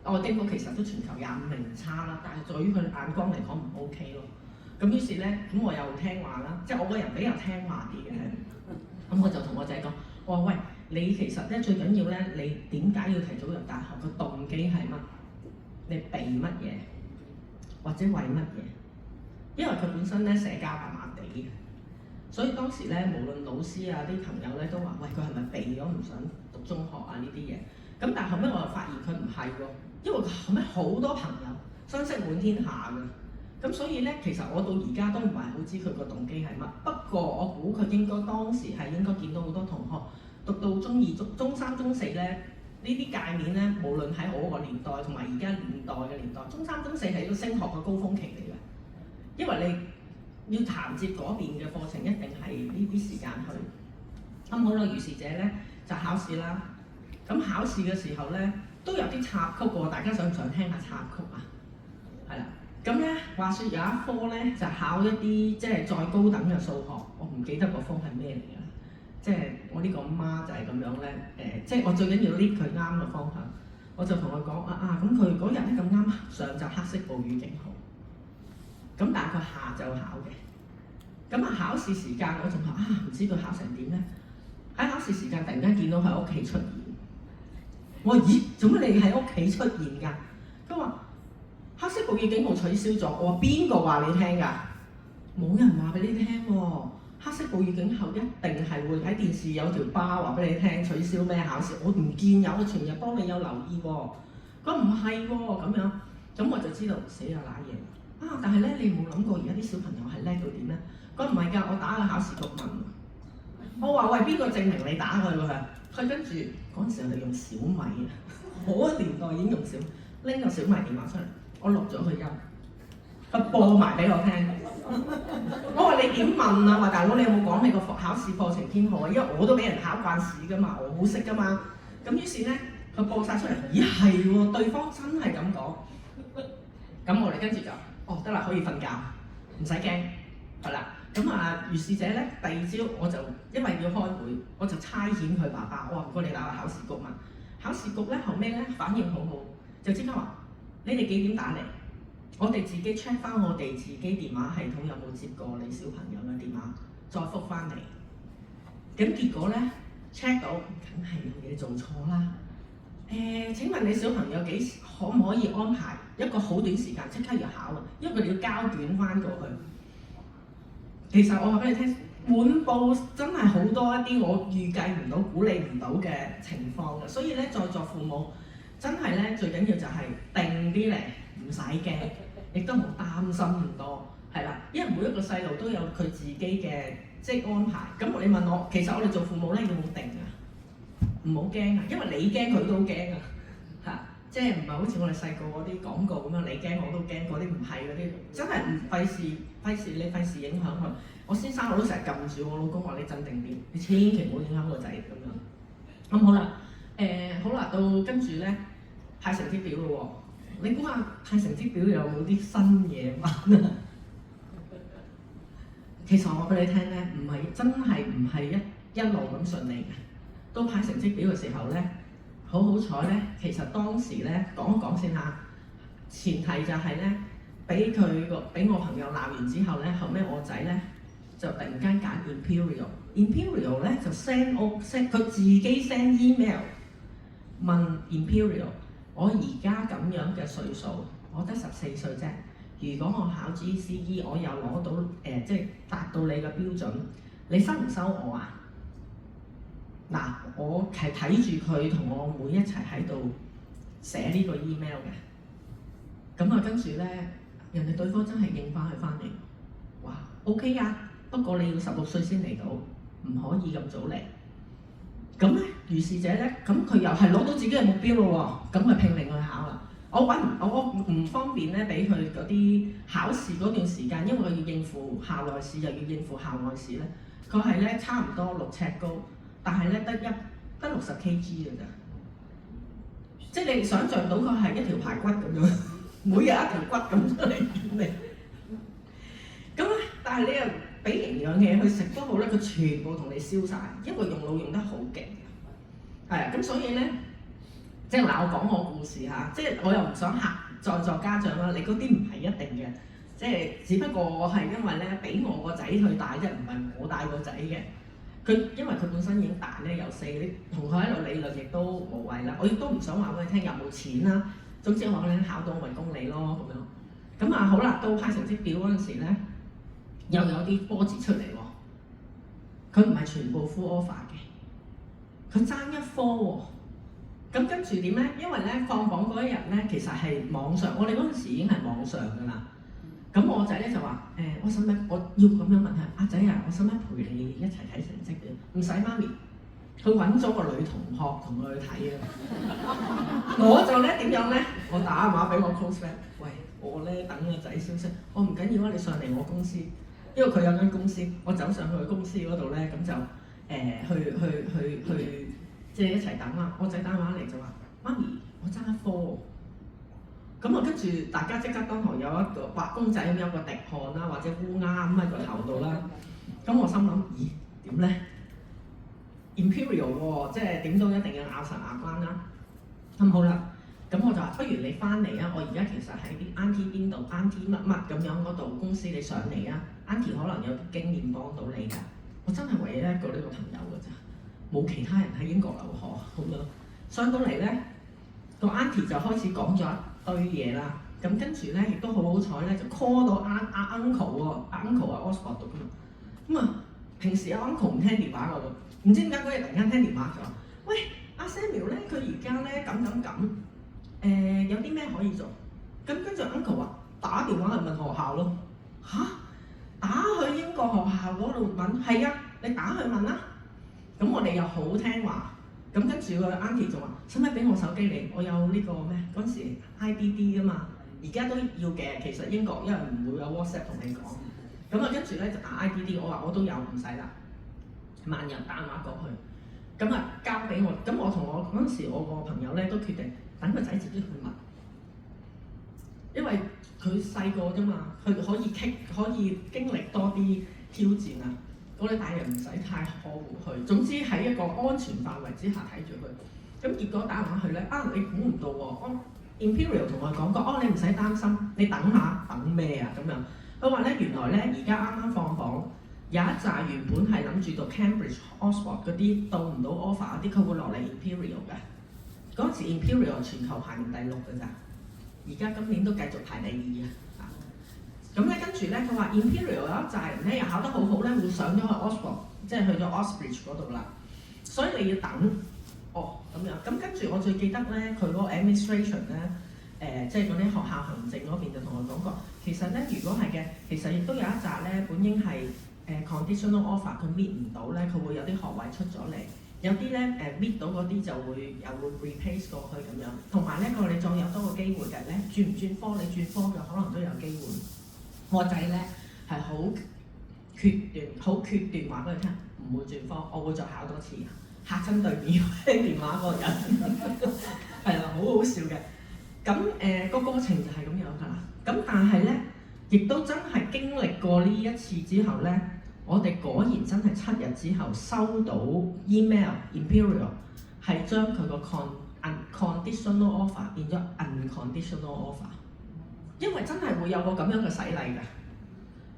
愛丁堡其實都全球25名唔差啦，但係在於佢眼光嚟講唔 OK 咯。咁於是咧，咁我又聽話啦，即係我個人比較聽話啲嘅。咁我就同我仔講，我話喂，你其實咧最緊要咧，你點解要提早入大學？個動機係乜？你避乜嘢？或者為乜嘢？因為佢本身咧社交麻麻地嘅，所以當時咧，無論老師啊啲朋友咧都話：喂，佢係咪避咗唔想讀中學啊呢啲嘢？咁但係後尾我又發現佢唔係喎，因為後尾好多朋友相識滿天下㗎。咁所以咧，其實我到而家都唔係好知佢個動機係乜。不過我估佢應該當時係應該見到好多同學讀到中二、中三、中四咧，呢啲界面咧，無論喺我個年代同埋而家年代嘅年代，中三、中四係一個升學嘅高峰期嚟嘅，因為你要銜接嗰邊嘅課程，一定係呢啲時間去。咁好啦，如是者咧就考試啦。咁考試嘅時候咧都有啲插曲喎，大家想唔想聽下插曲啊？係啦。咁咧，話説有一科咧就考一啲即係再高等嘅數學，我唔記得個科係咩嚟嘅，即係我呢個媽就係咁樣咧，即係我最緊要 lead 佢啱嘅方向，我就同佢講咁佢嗰日咧咁啱上晝黑色暴雨警號，咁但係佢下晝考嘅，咁考試時間我仲話唔知佢考成點咧，喺考試時間突然間見到佢喺屋企出現，我話咦，做乜你喺屋企出現㗎？佢話黑色暴雨警號取消咗，我話邊個話你聽㗎？冇人話俾你聽喎。黑色暴雨警號一定係會喺電視有條巴話俾你聽取消咩考試，我唔見有，我全日幫你有留意喎。佢唔係喎咁樣，咁我就知道死啊揦嘢但係咧你冇諗過而家啲小朋友係叻到點咧？佢唔係㗎，我打個考試局問，我話喂邊個證明你打佢㗎？佢跟住嗰陣時我哋用小米啊，我個年代已經用小米，拎個小米電話出嚟。我錄咗佢音，佢播埋俾我聽。我話你點問啊？話大佬你有冇講你個考試課程編號啊？因為我都俾人考慣試㗎嘛，我好識㗎嘛。咁於是咧，佢播晒出嚟，咦係喎，對方真係咁講。咁我哋跟住就，得啦，可以瞓覺，唔使驚，係啦。咁如是者咧，第二朝我就因為要開會，我就差遣佢爸爸，我話唔該你打個考試局問。考試局咧後尾咧反應好好，就即刻話。你哋幾點打嚟？我哋自己 check 翻我哋自己電話系統有冇接過你小朋友嘅電話，再覆翻嚟。咁結果咧 check 到，梗係有嘢做錯啦。請問你小朋友可唔可以安排一個好短時間即刻要考啊？因為佢哋要交卷翻過去。其實我話俾你聽，滿布真係好多一啲我預計唔到、估理唔到嘅情況嘅，所以咧在座父母。真係咧，最緊要就係定啲嚟，唔使驚，亦都唔擔心咁多，係啦。因為每一個細路都有佢自己嘅即係安排。咁你問我，其實我哋做父母咧要好定啊，唔好驚啊，因為你驚佢都驚啊，即係唔係好似我哋細個嗰啲廣告咁樣，你驚我都驚，嗰啲唔係嗰啲，真係唔費事影響佢。我先生我都成日撳住我老公話你鎮定啲，你千祈唔好影響個仔咁樣。咁好啦。好啦，到跟住咧派成績表咯喎，你估下派成績表有冇啲新嘢玩啊？其實我話俾你聽咧，真係唔係一路咁順利嘅。到派成績表嘅時候咧，好彩咧，其實當時咧講一講先嚇，前提就係咧，俾我朋友鬧完之後咧，後尾我仔咧就突然間揀 Imperial 咧就 send 佢自己 send email。問 Imperial， 我而家咁樣嘅歲數，我得14歲啫。如果我考 GCE， 我又攞到即係達到你嘅標準，你收唔收我啊？嗱，我係睇住佢同我妹一齊喺度寫呢個 email 嘅。咁跟住咧，人哋對方真係應翻佢翻嚟，哇 OK 啊，不過你要16歲先嚟到，唔可以咁早嚟。咁咧，如是者咧，咁佢又係攞到自己嘅目標咯喎，咁佢拼命去考啦。我唔方便咧，俾佢嗰啲考試嗰段時間，因為佢要應付校內試，又要應付校外試咧。佢係咧差唔多6尺高，但係咧得60 kg 嘅咋。即係你想像到佢係一條排骨咁樣，每日一條骨咁出嚟見你。咁咧，但係你又〜俾營養嘅嘢佢食都好咧，佢全部同你燒晒，因為用腦用得好勁，係啊，咁所以咧，即係嗱，我講我故事嚇，即係我又唔想嚇在座家長啦，你嗰啲唔係一定嘅，即係只不過我係因為咧俾我個仔去帶啫，唔係我帶個仔嘅。佢因為佢本身已經大咧，由4，你同佢喺度理論亦都無謂啦。我亦都唔想話俾你聽有冇錢啦，總之我咧考到咪供你咯咁樣。咁好啦，到派成績表嗰陣時咧。又有啲波折出嚟喎，佢唔係全部 full offer 嘅，佢爭一科喎。咁跟住點咧？因為咧放榜嗰一日咧，其實係網上，我哋嗰陣時已經係網上㗎啦。咁我仔咧就話我使唔使？我要咁樣問佢，阿仔啊，我使唔使陪你一齊睇成績嘅？唔使媽咪，佢揾咗個女同學同佢去睇啊。我就咧點樣咧？我打電話俾我 close friend， 喂，我咧等個仔消息，我唔緊要啊，你上嚟我公司，因為佢有間公司，我走上去公司嗰度咧，咁就去即係一齊等啦。我仔打電話嚟就話：媽咪，我爭一科喎。咁啊，跟住大家即刻當堂有一個畫公仔咁，有個滴汗啦，或者烏鴉咁喺個頭度啦。咁我心諗，咦點咧 ？Imperial 喎，即係點都一定要咬實牙關啦。咁好啦，咁我就話：不如你翻嚟啊！我而家其實喺啲 Auntie 邊度 ，Auntie 乜乜咁樣嗰度公司，你上嚟啊 ！Auntie 可能有啲經驗幫到你㗎。我真係唯一一個呢個朋友㗎咋，冇其他人喺英國留學咁樣。上到嚟咧，個 Auntie 就開始講咗堆嘢啦，咁跟住咧亦都好彩咧，就 call 到阿 uncle 喎，阿 uncle 喺 Oxford 度噶嘛，咁啊平時阿 uncle 唔聽電話噶喎，唔知點解嗰日突然間聽電話就話，喂阿 Samuel 咧，佢而家咧咁，有啲咩可以做？咁跟住 uncle 話打電話去問學校咯，吓？打去英國學校嗰度問？係啊，你打去問啦。咁我哋又好聽話。咁跟住個 Auntie 就話：使唔使俾我手機你？我有呢個咩？嗰陣時 IDD 啊嘛，而家都要嘅。其實英國因為唔會有 WhatsApp 同你講。咁啊，跟住咧就打 IDD，我話我都有，唔使啦。萬人打電話過去，咁啊交俾我。咁我同我嗰陣時我個朋友咧都決定等個仔自己去問，因為佢細個啫嘛，佢可以經歷多啲挑戰啊。嗰啲大人唔使太呵護佢，總之喺一個安全範圍之下睇住佢。咁結果打電話去咧，你估唔到喎，Imperial 同我講過，你唔使擔心，你等下等咩啊咁樣。佢話咧原來咧而家啱啱放榜，有一紮原本係諗住到 Cambridge、Oxford 嗰啲到唔到 offer 嗰啲，佢會落嚟 Imperial 嘅。嗰陣時 Imperial 全球排名第6㗎咋，而家今年都繼續排第2啊。咁咧跟住咧，佢話 Imperial 有一紮人咧又考得好好咧，會上咗去 Oxford， 即係去咗 Oxbridge 嗰度啦。所以你要等，咁樣。咁跟住我最記得咧，佢嗰個 administration 咧，即係嗰啲學校行政嗰邊就同我講過，其實咧如果係嘅，其實亦都有一紮咧本應係conditional offer 佢 meet 唔到咧，佢會有啲學位出咗嚟。有啲咧meet 到嗰啲就會又會 replace 過去咁樣。同埋咧你再有多個機會嘅咧，轉唔轉科你轉科嘅可能都有機會。我仔咧係好決斷話俾佢聽，唔會轉科，我會再考多次，嚇親對面聽電話嗰個人，係啦，好好笑嘅。咁個過程就係咁樣㗎啦。咁但係咧，亦都真係經歷過呢一次之後咧，我哋果然真係7日之後收到 email Imperial 係將佢個 conditional offer 變咗 unconditional offer。因為真係會有個咁樣嘅洗禮㗎，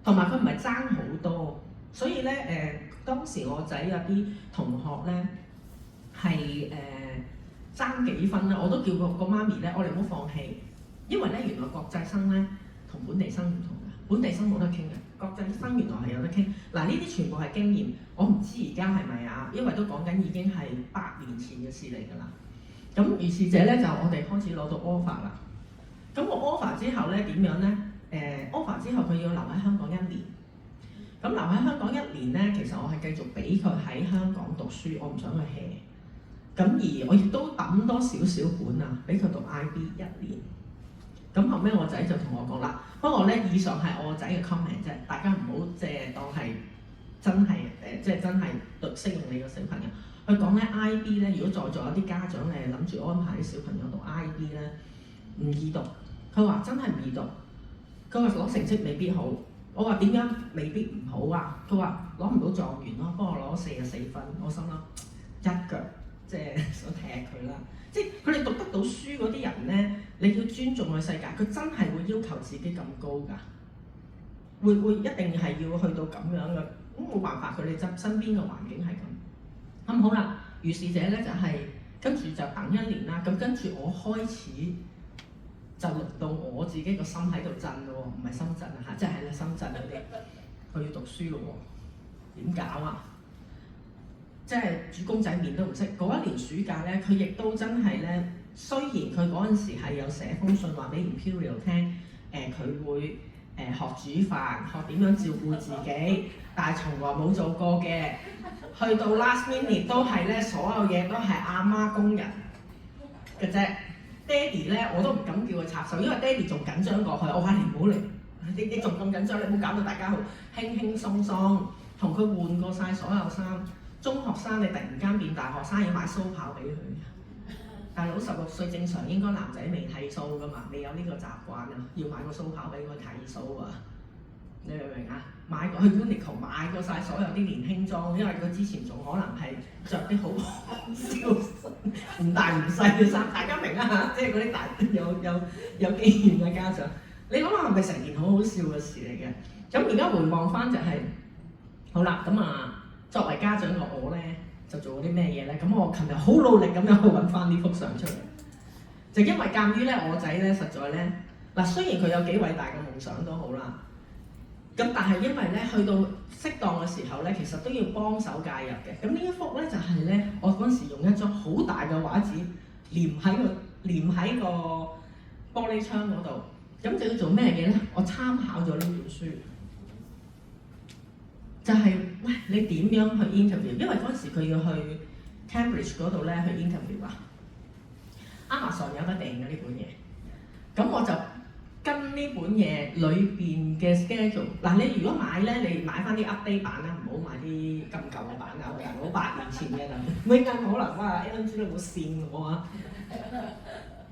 同埋佢唔係爭好多，所以咧當時我仔有啲同學咧係爭幾分啦，我都叫個媽咪咧，我哋唔好放棄，因為咧原來國際生咧同本地生唔同㗎，本地生冇得傾嘅，國際生原來係有得傾。嗱呢啲全部係經驗，我唔知而家係咪啊，因為都講緊已經係8年前嘅事嚟㗎啦。咁於是者咧就我哋開始攞到 offer 啦。咁我 offer 之後咧點樣咧？offer 之後佢要留喺香港1年。咁留喺香港1年咧，其實我係繼續俾佢喺香港讀書，我唔想佢 hea。咁而我亦都抌多少少本啊，俾佢讀 IB 1年。咁後尾我仔就同我講啦，不過咧以上係我仔嘅 comment 啫，大家唔好即係當係真係即係真係適用你個小朋友。佢講咧 IB 咧，如果在座有啲家長咧諗住安排啲小朋友讀 IB 咧，唔易讀。佢話真係唔易讀，佢話攞成績未必好。我話點樣未必唔好啊？佢話攞唔到狀元咯，幫我攞44分。我心諗一腳即係想踢佢啦。即係佢哋讀得到書嗰啲人咧，你要尊重佢世界，佢真係會要求自己咁高㗎。會一定係要去到咁樣嘅，咁冇辦法，佢哋身邊嘅環境係咁。咁好啦，於是者咧就係跟住就等1年啦。咁跟住我開始。就輪到我自己個心喺度震咯喎，唔係深圳啊嚇，即係喺深圳嗰啲，佢要讀書咯喎，點搞啊？即係煮公仔麵都唔識。嗰一年暑假咧，佢亦都真係咧，雖然佢嗰陣時係有寫封信話俾 Imperial 聽，佢會學煮飯，學點樣照顧自己，但係從來冇做過嘅。去到 last minute 都係咧，所有嘢都係阿媽工人嘅啫。爹哋咧我都唔敢叫佢插手，因為爹哋仲緊張過佢。我話你唔好嚟，你仲咁緊張，你唔好搞到大家好輕輕鬆鬆。同佢換過晒所有衫。中學生你突然間變大學生要買鬚刨俾佢，大佬16歲正常應該男仔未剃鬚噶嘛，未有呢個習慣啊，要買個鬚刨俾佢剃鬚啊！你明唔明啊？買過去 Uniqlo 買過曬所有啲年輕裝，因為佢之前仲可能係着啲好少唔大唔細嘅衫，大家明啊嚇？即係嗰啲大有經驗嘅家長，你諗下係咪成件好好笑嘅事嚟嘅？咁而家回望翻就係、好啦，咁啊作為家長嘅我咧，就做咗啲咩嘢咧？咁我琴日好努力咁樣去揾翻呢幅相出嚟，就因為鑑於咧我仔咧實在咧嗱，雖然佢有幾偉大嘅夢想都好啦。咁但係因為咧，去到適當嘅時候咧，其實都要幫手介入嘅。咁呢一幅咧就係咧，我嗰陣時用一張好大嘅畫紙黏喺個玻璃窗嗰度。咁就要做咩嘢咧？我參考咗呢本書，就係、喂你點樣去 interview？ 因為嗰陣時佢要去 Cambridge 嗰度咧去 interview 啊。Amazon 有得訂嘅呢本嘢，咁我就跟呢本嘢裏邊嘅 schedule， 嗱你如果買咧，你買翻啲 update 版啦，唔好買啲咁舊嘅版啊，我8年前嘅啦，唔係可能哇 Alan 豬你冇線我啊，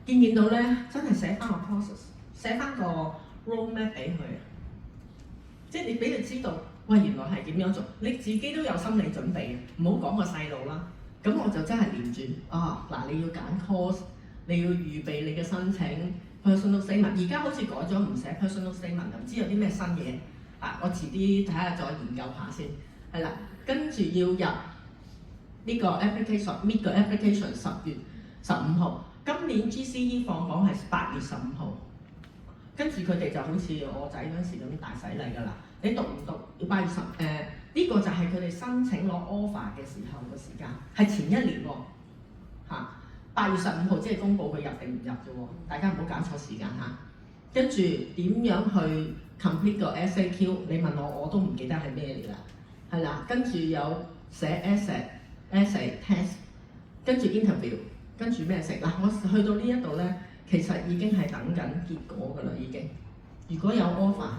見到咧真係寫翻個 process， 寫翻個 roadmap 俾佢，即係你俾佢知道，喂原來係點樣做，你自己都有心理準備，唔好講個細路啦，咁我就真係連住嗱你要揀 course， 你要預備你嘅申請。personal statement 而家好似改咗唔寫 personal statement， 唔知有啲咩新嘢啊！我遲啲睇下再研究下先，係啦，跟住要入呢個 application，meet 個 application 10月15號，今年 GCE 放榜係8月15號，跟住佢哋就好似我仔嗰陣時咁大洗禮㗎啦，你讀唔讀要8月10呢個就係佢哋申請攞 offer 嘅時候嘅時間，係前一年喎嚇。8月15號即係公佈佢入定唔入啫喎，大家唔好搞錯時間嚇。跟住點樣去 complete 個 SAQ？ 你問我都唔記得係咩嚟啦，係啦。跟住有寫 essay test， 跟住 interview， 跟住咩食嗱？我去到呢一度咧，其實已經係等緊結果㗎啦，已經。如果有 offer，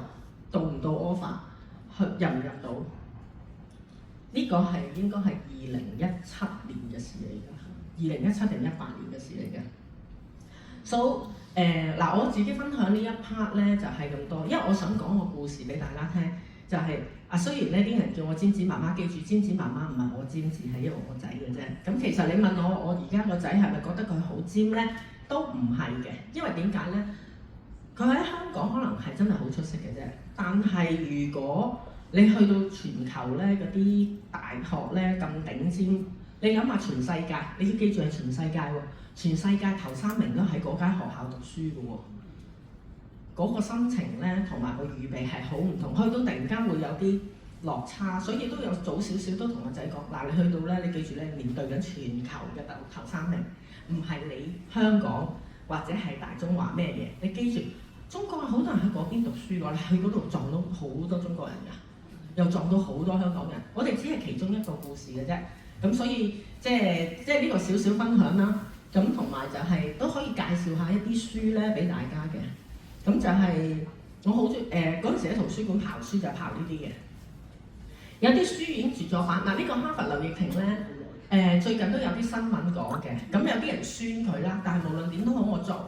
到唔到 offer， 入唔入到？呢個係應該係2017年嘅事嚟㗎。2017定18年嘅事嚟嘅，so 我自己分享呢一 part 咧就係咁多，因為我想講個故事俾大家聽，就係雖然咧啲人叫我尖子媽媽，記住尖子媽媽唔係我尖子，係因為我仔嘅啫。咁其實你問我而家個仔係咪覺得佢好尖咧？都唔係嘅，因為點解咧？佢喺香港可能係真係好出色嘅啫，但係如果你去到全球咧嗰啲大學咧咁頂尖。你諗下全世界，你要記住係全世界喎，全世界頭3名都喺嗰間學校讀書嘅喎，嗰個心情咧同埋個預備係好唔同，去到突然間會有啲落差，所以都有早少少都同個仔講，嗱你去到咧，你記住咧面對緊全球嘅頭3名，唔係你香港或者係大中華咩嘢，你記住中國好多人喺嗰邊讀書㗎，你去嗰度撞到好多中國人㗎，又撞到好多香港人，我哋只係其中一個故事嘅啫。咁所以即係呢個少少分享啦，咁同埋就係都可以介紹下一啲書咧俾大家嘅。咁就係我好中意嗰陣時喺圖書館刨書就刨呢啲嘅。有啲書已經絕咗版，呢個哈佛劉奕廷咧最近都有啲新聞講嘅。咁有啲人酸佢啦，但係無論點都好，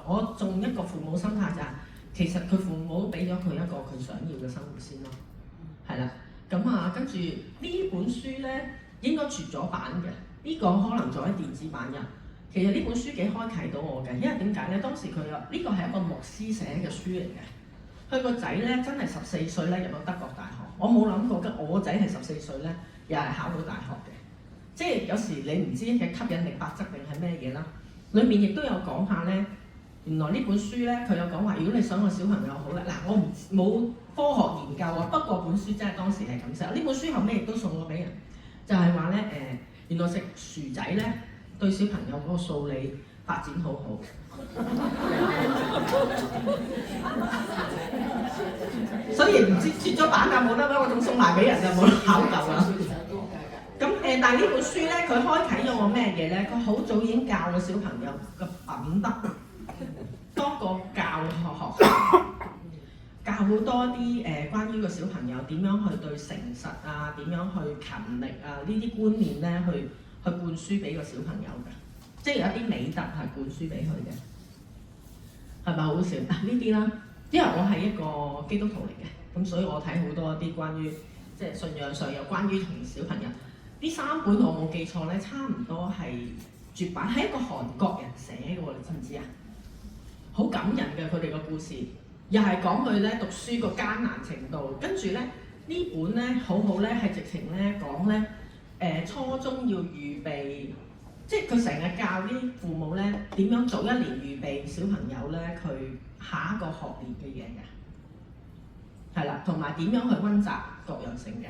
我仲一個父母心態就係、其實佢父母都俾咗佢一個佢想要嘅生活先咯。係啦，咁跟住呢本書咧。應該絕咗版嘅，呢個可能做喺電子版嘅。其實呢本書幾開啟到我嘅，因為點解咧？當時佢呢個係一個牧師寫嘅書嚟嘅。佢個仔咧真係14歲咧入到德國大學，我冇諗過我個仔係14歲咧又係考到大學嘅。即係有時你唔知嘅吸引力法則定係咩嘢啦。裏面亦都有講下咧，原來呢本書咧佢有講話，如果你想個小朋友好咧，我冇科學研究啊，不過本書真係當時係咁寫。呢本書後尾亦都送咗俾人。就係話咧原來食薯仔咧對小朋友嗰個數理發展好好。所以唔知切咗板㗎，冇得啦，我仲送埋俾人就冇得考究啦。咁但係呢本書咧，佢開啟咗我咩嘢咧？佢好早已經教個小朋友嘅品德，多過教學校，教好多啲關於個小朋友點樣去對誠實啊，點樣去勤力啊，呢啲觀念咧去灌輸俾個小朋友㗎，即係有一啲美德係灌輸俾佢嘅，係咪好笑？呢啲啦，因為我係一個基督徒嚟嘅，咁所以我睇好多啲關於即係信仰上有關於同小朋友。呢3本我冇記錯咧，差唔多係絕版，係一個韓國人寫嘅喎，你知唔知啊？好感人嘅佢哋個故事，又係講佢咧讀書個艱難程度，跟住咧呢本咧好好咧，係直情咧講咧初中要預備，即係佢成日教啲父母咧點樣早1年預備小朋友咧佢下一個學年嘅嘢嘅，係啦，同埋點樣去溫習各樣性嘅。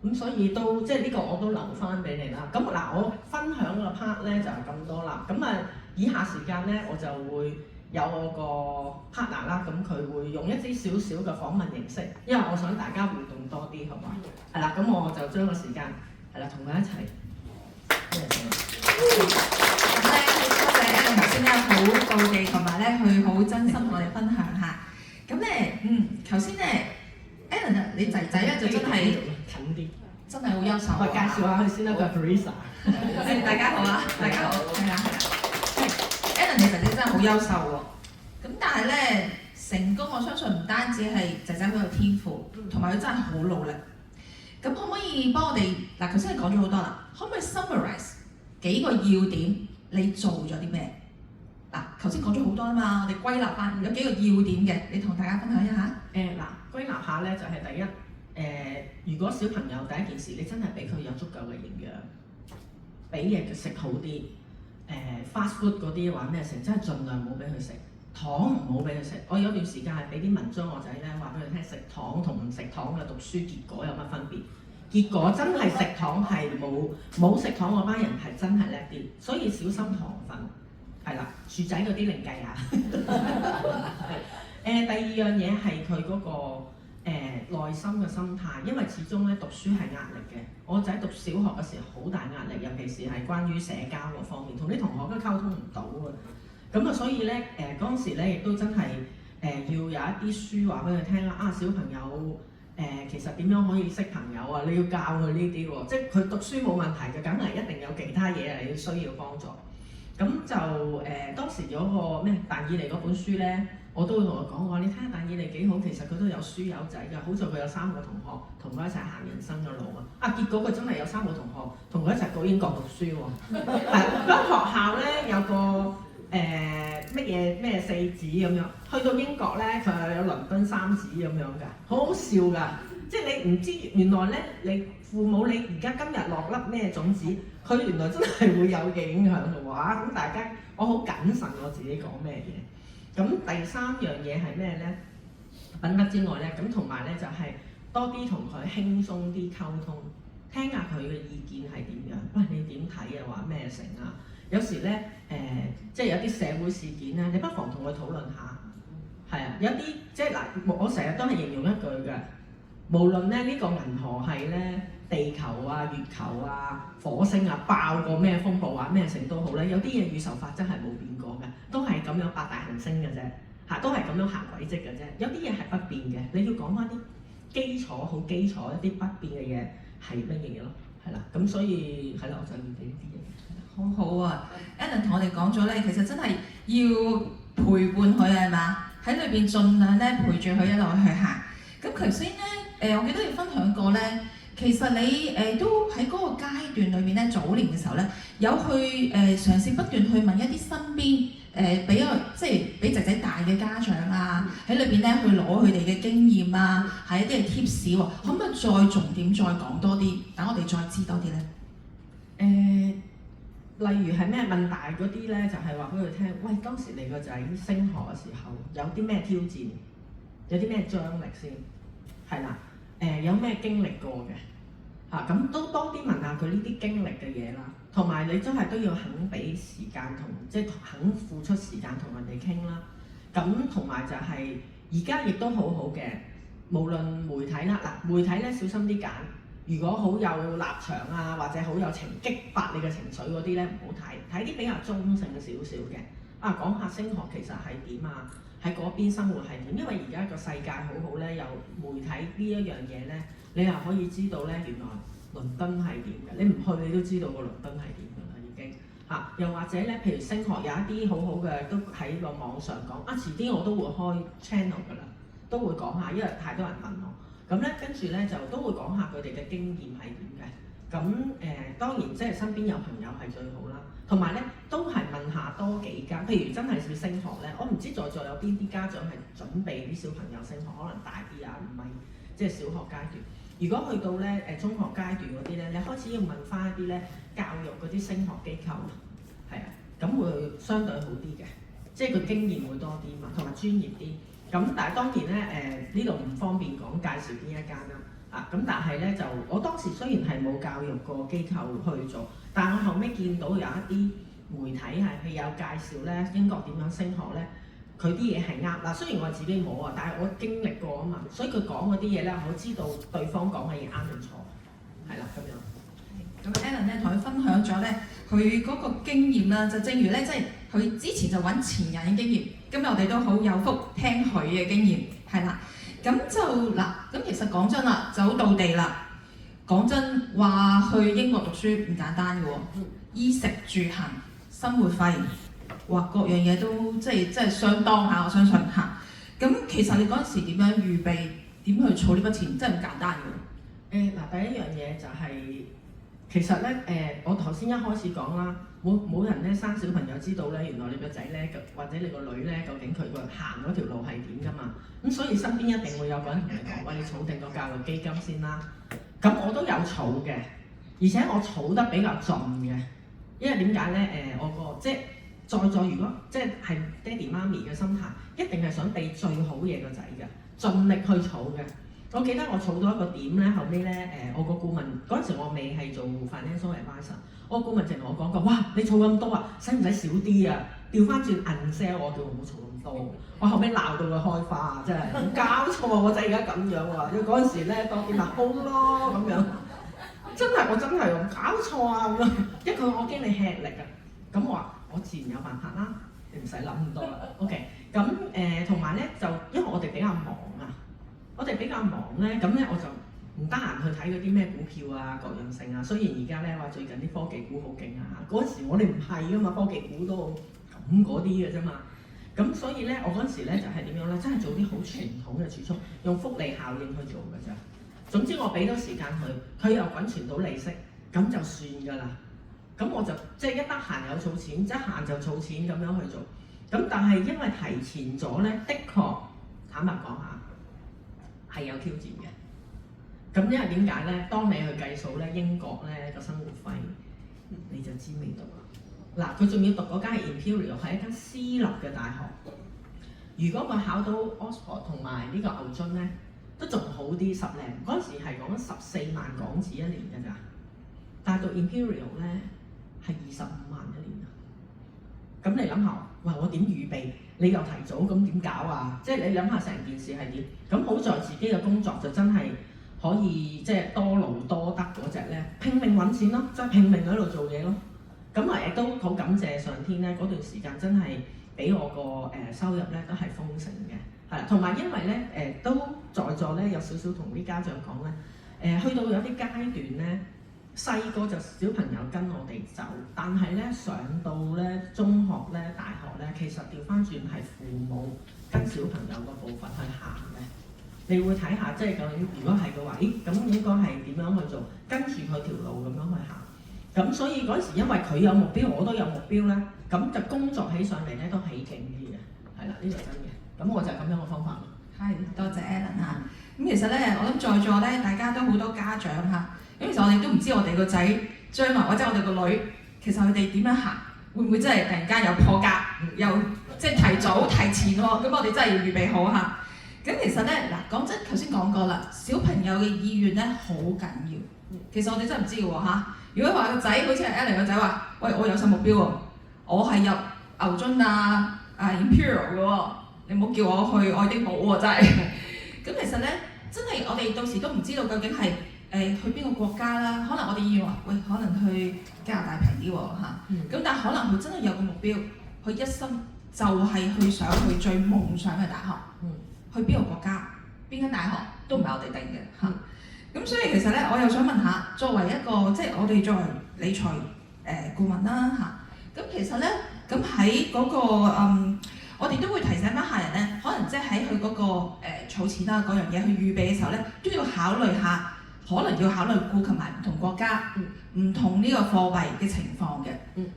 咁所以都即係呢個我都留翻俾你啦。咁嗱，我分享個 part 咧就係咁多啦。咁啊，以下時間咧我就會有我個 partner 啦。咁佢會用一啲少少嘅訪問形式，因為我想大家互動多啲，好嘛？係啦，咁我就將個時間係啦同佢一齊。咁咧，多謝 Alan 頭先咧好道地，同埋咧佢好真心同我哋分享下。咁咧，頭先咧 Alan 啊，你仔仔咧就真係近啲，真係好優秀。我介紹下佢先啦，佢係 Teresa。大家好啊，大家好，係啦。Alan 你仔仔真係好優秀喎。咁但係咧，成功我相信唔單止係仔仔好有天賦，同埋佢真係好努力。咁可唔可以幫我哋嗱？頭先你講咗好多啦，可唔可以 summarize 幾個要點？你做咗啲咩？嗱，頭先講咗好多啦嘛，我哋歸納翻有幾個要點嘅，你同大家分享一下。歸納下咧就係第一，如果小朋友第一件事，你真係俾佢有足夠嘅營養，俾嘢佢食好啲，fast food 嗰啲話咩食，真係盡量唔好俾佢食，糖唔好俾佢食。我有段時間係俾啲文章我仔咧話俾佢聽，食糖同唔食糖嘅讀書結果有乜分別？結果真係食糖係冇食糖嗰班人係真係叻啲，所以小心糖分。係啦，薯仔嗰啲另計下。第二樣嘢係佢嗰個內心嘅心態，因為始終咧讀書係壓力嘅。我仔讀小學嘅時候好大壓力，尤其是係關於社交嗰方面，同啲同學都溝通唔到啊。咁啊，所以咧嗰陣時咧亦都真係要有一啲書話俾佢聽啦。小朋友其實點樣可以識朋友啊？你要教佢呢啲喎，即係佢讀書冇問題嘅，梗係一定有其他嘢係要需要幫助。咁就當時有個但以理嗰本書咧，我都會同佢講話，你睇下但以理幾好，其實佢都有書友仔㗎，好在佢有3個同學同佢一齊行人生嘅路啊！結果佢真係有3個同學同佢一齊到英國讀書喎。嗰學校咧有個咩4子咁樣，去到英國咧佢有倫敦3子咁樣㗎，好好笑㗎！即係你唔知原來咧，你父母你而家今日落粒咩種子，佢原來真係會有影響嘅喎。咁大家我好謹慎我自己講咩嘢。咁第3樣嘢係咩咧？品德之外咧，咁同埋咧就係多啲同佢輕鬆啲溝通，聽下佢嘅意見係點樣。喂，你點睇啊？話咩成啊？有時咧即係有啲社會事件咧，你不妨同佢討論下。係啊，有啲即係嗱，我成日都係形容一句嘅。無論咧呢個銀河系咧、地球啊、月球啊、火星啊爆過咩風暴啊、咩成都好咧，有啲嘢宇宙法則係冇變過嘅，都係咁樣八大行星嘅啫，都係咁樣行軌跡嘅啫。有啲嘢係不變嘅，你要講翻啲基礎好基礎一啲不變嘅嘢係乜嘢咯？係啦，咁所以係啦，我就要俾呢啲嘢。好好啊 ，Alan 同我哋講咗咧，其實真係要陪伴佢係嘛，喺裏邊盡量咧陪住佢一路去行。咁頭先咧，我記得你分享過咧，其實你都喺嗰個階段裏面咧，早年嘅時候咧，有去嘗試不斷去問一啲身邊即係比仔仔大嘅家長啊，喺裏邊咧去攞佢哋嘅經驗啊，係一啲嘅 tips 喎，可唔可以再重點再講多啲，等我哋再知多啲咧？例如係咩問大嗰啲咧，就係話俾佢聽，喂，當時你個仔升學嘅時候有啲咩挑戰，有啲咩張力先，係啦，有咩經歷過嘅，咁都多啲問下佢呢啲經歷嘅嘢啦，同埋你真係都要肯俾時間即係肯付出時間同人哋傾啦。咁同埋就係而家亦都好好嘅，無論媒體啦，媒體咧小心啲揀。如果好有立場啊，或者好有激發你嘅情緒嗰啲咧，唔好睇，睇啲比較中性少少嘅。講下升學其實係點啊？喺嗰邊生活係點？因為而家個世界好好咧，有媒體呢一樣嘢咧，你又可以知道咧，原來倫敦係點嘅。你唔去你都知道個倫敦係點㗎啦，已經又或者咧，譬如升學有一啲好好嘅，都喺個網上講。遲啲我都會開 channel 㗎啦，都會講下，因為太多人問我。咁咧，跟住咧就都會講下佢哋嘅經驗係點嘅。咁當然即係身邊有朋友係最好啦。同埋咧都係問下多幾間，譬如真係要升學咧，我唔知在座有邊啲家長係準備啲小朋友升學，可能大啲啊，唔係即係小學階段。如果去到咧中學階段嗰啲咧，你開始要問翻一啲咧教育嗰啲升學機構，咁會相對好啲嘅，即係佢經驗會多啲嘛，同埋專業啲。咁但係當然咧呢度唔方便講介紹邊一間啦，咁但係咧就我當時雖然係冇教育個機構去做，但係我後尾見到有一啲媒體係有介紹咧英國點樣升學咧，佢啲嘢係啱嗱。雖然我自己冇啊，但係我經歷過啊嘛，所以佢講嗰啲嘢咧，我知道對方講嘅嘢啱定錯，係啦咁樣。咁 Alan 咧同佢分享咗咧佢嗰個經驗啦，就正如咧即係佢之前就揾前人嘅經驗，今日我哋都好有福聽佢嘅經驗，係啦。咁就嗱，咁其實講真啦，走到地啦。講真話，去英國讀書唔簡單嘅喎，衣食住行、生活費，哇各樣嘢都即係相當嚇，我相信嚇。咁其實你嗰陣時點樣預備，點去儲呢筆錢，真係唔簡單嘅喎。第一樣嘢就係、其實咧我頭先一開始講啦，冇人咧生小朋友知道咧，原來你個仔咧或者你個女咧，究竟佢個行嗰條路係點㗎嘛？咁所以身邊一定會有個人同你講，喂，你儲定個教育基金先啦。咁我都有儲嘅，而且我儲得比較盡嘅，因為點解咧？我個即係在座，如果即係爹哋媽咪嘅心態，一定係想俾最好嘢個仔嘅，盡力去儲嘅。我記得我儲到一個點咧，後尾咧我個顧問嗰陣時我未係做 financial advisor， 我個顧問淨同我講過，哇！你儲咁多啊，使唔使少啲啊？調翻轉 unsell 我，叫我唔好儲咁多。我後尾鬧到佢開花，真係冇搞錯啊！我仔而家咁樣喎，因為嗰陣時咧當點咪好咯咁樣，我真係冇搞錯啊咁樣，因為我驚你吃力啊。咁我話我自然有辦法啦，你唔使諗咁多啦。OK， 咁同埋咧就因為我哋比較忙啊。我哋比較忙咧，咁咧我就唔得閒去睇嗰啲咩股票啊、各樣性啊。雖然而家咧話最近啲科技股好勁啊，嗰時我哋唔係噶嘛，科技股都咁嗰啲嘅啫嘛。咁所以咧，我嗰時咧就係點樣咧，真係做啲好傳統嘅儲蓄，用複利效應去做㗎咋。總之我俾多時間佢又滾存到利息，咁就算㗎啦。咁我就即係一得閒有儲錢，一閒就儲錢咁樣去做。咁但係因為提前咗咧，的確坦白講下，係有挑戰嘅，咁因為點解咧？當你去計數咧，英國咧個生活費你就知味道啦。嗱，佢仲要讀嗰間係 Imperial， 係一間私立嘅大學。如果佢考到 Oxford 同埋呢個牛津咧，都仲好啲10零。嗰陣時係講14萬港紙一年㗎咋，但係讀 Imperial 咧係25萬一年啊。咁你諗下，哇！我點預備？你又提早，咁點搞啊？即係你諗下成件事係點？咁好在自己嘅工作就真係可以即係多勞多得嗰隻咧，拼命揾錢咯，即係拼命喺度做嘢咯。咁亦都好感謝上天咧，嗰段時間真係俾我個收入咧都係豐盛嘅，係啦。同埋因為咧都在座咧有少少同啲家長講咧，去到有啲階段咧。細個就小朋友跟我哋走，但係咧上到咧中學咧、大學咧，其實調翻轉係父母跟小朋友個步伐去行嘅。你會睇下，即係究竟如果係嘅話，咁應該係點樣去做？跟住佢條路咁樣去行。咁所以嗰陣時，因為佢有目標，我都有目標咧，咁就工作起上嚟咧都起勁啲嘅，係啦，呢個真嘅。咁我就係咁樣嘅方法咯。係，多謝 Alan 嚇。咁其實咧，我諗在座咧，大家都好多家長嚇。咁其實我哋都唔知我哋個仔將來或者我哋個女，其實佢哋點樣行，會唔會真係突然間有破格，又即係提早提前喎？咁我哋真係要預備好嚇。咁其實咧嗱，講真，頭先講過啦，小朋友嘅意願咧好緊要。其實我哋真係唔知嘅喎嚇。如果話個仔好似係 Alan 個仔話，喂，我有晒目標喎，我係入牛津Imperial 嘅喎，你唔好叫我去愛丁堡喎，真係。咁其實咧，真係我哋到時都唔知道究竟係去邊個國家啦。可能我哋以為喂，可能去加拿大平啲喎嚇。咁但係可能佢真係有個目標，佢一生就係去想去最夢想嘅大學。去邊個國家、邊間大學都唔係我哋定嘅嚇。咁所以其實咧，我又想問下，作為一個即係我哋作為理財顧問啦嚇。咁其實咧，咁喺嗰個我哋都會提醒翻客人咧，可能即係喺佢嗰個儲錢啦嗰樣嘢去預備嘅時候咧，都要考慮下，可能要考慮顧及埋唔同國家、唔同呢個貨幣嘅情況嘅。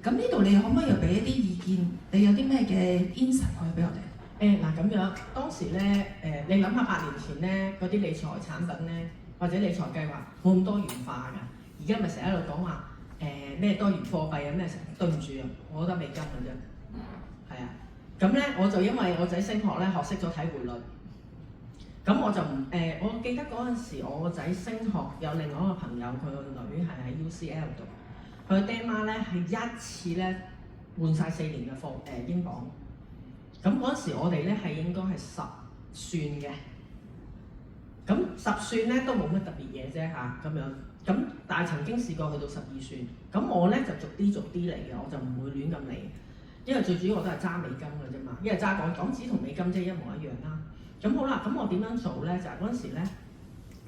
咁呢度你可唔可以又俾一啲意見？你有啲咩嘅 insight 可以俾我哋？嗱咁樣，當時咧你諗下8年前咧嗰啲理財產品咧，或者理財計劃冇咁多元化㗎。而家咪成日喺度講話咩多元貨幣啊咩成，對唔住啊，我覺得美金嘅啫。係啊，咁咧我就因為我仔升學咧學識咗睇匯率，咁我就唔我記得嗰陣時我個仔升學有另外一個朋友，佢個女係喺 UCL 度，佢爹媽咧係一次咧換晒4年嘅英鎊。咁嗰陣時我哋咧係應該係10算嘅，咁10算咧都冇乜特別嘢啫嚇咁樣，咁但係曾經試過去到12算，咁我咧就逐啲嚟嘅，我就唔會亂咁嚟，因為最主要我都係揸美金嘅啫嘛，因為揸港紙同美金即係一模一樣啦。咁好啦，咁我點樣做咧？就係嗰陣時咧，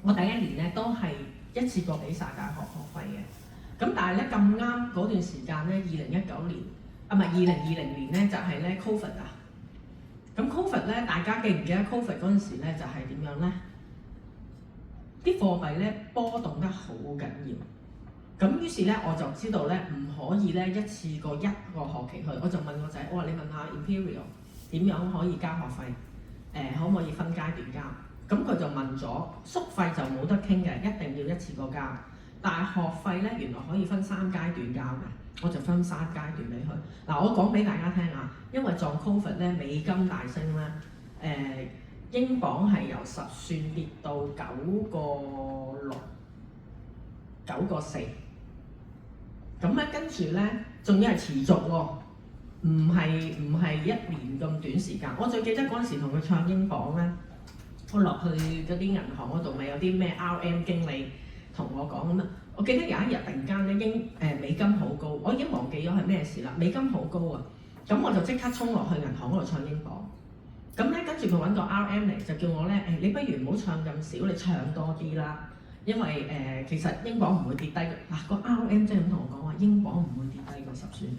我第一年咧都係一次過俾晒大學學費嘅，咁但係咧咁啱嗰段時間咧2019年唔係2020年咧就係咧 Covid 啊。咁 Covid 咧，大家記唔記得 Covid 嗰陣時咧就係點樣咧？啲貨幣咧波動得好緊要。咁於是咧我就知道咧唔可以咧一次過一個學期去，我就問個仔，我話你問下 Imperial 點樣可以交學費？可唔可以分階段交？咁佢就問咗，宿費就冇得傾嘅，一定要一次過交。但係學費咧原來可以分3階段交嘅。我就分3階段俾佢。嗱，我講俾大家聽啊，因為撞 Covid 咧，美金大升咧，英鎊係由10算跌到9個6、9個4。咁咧跟住咧，仲要係持續喎，唔係1年咁短時間。我最記得嗰陣時同佢唱英鎊咧，我落去嗰啲銀行嗰度咪有啲咩 RM 經理同我講咁啊。我記得有一日突然間咧美金好高，我已經忘記咗係咩事啦。美金好高啊，咁我就即刻衝落去銀行嗰度唱英鎊。咁咧跟住佢揾個 RM 嚟就叫我咧你不如唔好唱咁少，你唱多啲啦。因為其實英鎊唔會跌低嘅。嗱，個 RM 真係咁同我講話，英鎊唔會跌低過10算。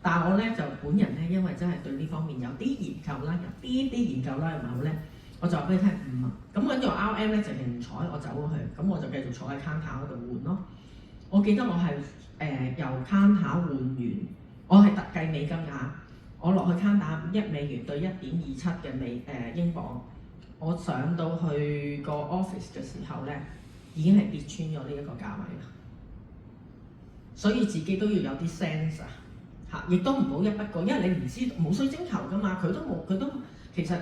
但係我咧就本人咧，因為真係對呢方面有啲研究啦，有啲研究啦，係咪好咧？我就話俾你聽唔啊。咁跟住 RM 咧直情唔睬，我走咗去，咁我就繼續坐喺 counter 嗰度換咯。我記得我係由 counter 換完，我係特計美金㗎。我落去 counter 1美元對1.27嘅英鎊，我上到去個 office 嘅時候咧，已經係跌穿咗呢一個價位啦。所以自己都要有啲 sense 啊，嚇，亦都唔好一筆過，因為你唔知冇水晶球㗎嘛，佢都其實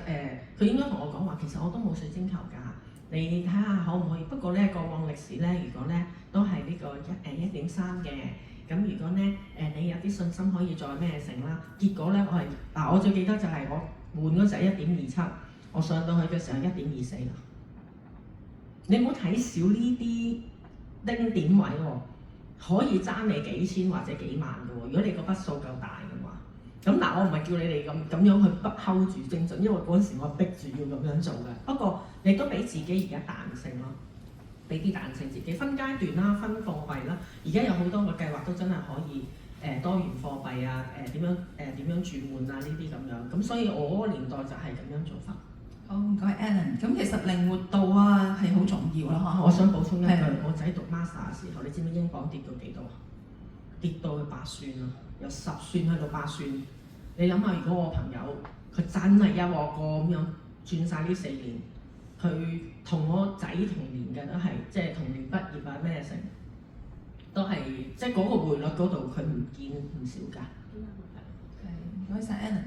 佢應該同我講話，其實我都冇水晶球㗎。你睇下可唔可以？不過咧，過往歷史咧，如果咧都係呢個1.3嘅，咁如果咧你有啲信心可以再咩成啦。結果咧我最記得就係我換嗰時係1.27，我上到去嘅時候1.24啦。你唔好睇少呢啲丁點位喎，可以爭你幾千或者幾萬嘅喎。如果你個筆數夠大嘅話，咁嗱我唔係叫你哋咁樣去不 hold 住精準，因為嗰陣時我逼住要咁樣做嘅。不過你都俾自己而家彈性咯，俾啲彈性自己分階段啦，分貨幣啦。而家有好多個計劃都真係可以多元貨幣啊，點樣轉換啊呢啲咁樣。咁所以我嗰個年代就係咁樣做法。好，唔該 Alan。咁其實靈活度啊係好重要啦嚇。我想補充一句，我仔讀 master 嘅時候，你知唔知英鎊跌到幾多？跌到去8算咯，由10算去到8算。你諗下，如果我朋友佢真係一鑊過咁樣轉晒呢4年，佢同我仔同年嘅都係即係同年畢業啊咩成，都係即係嗰個匯率嗰度佢唔見唔少㗎。唔該晒 Alan。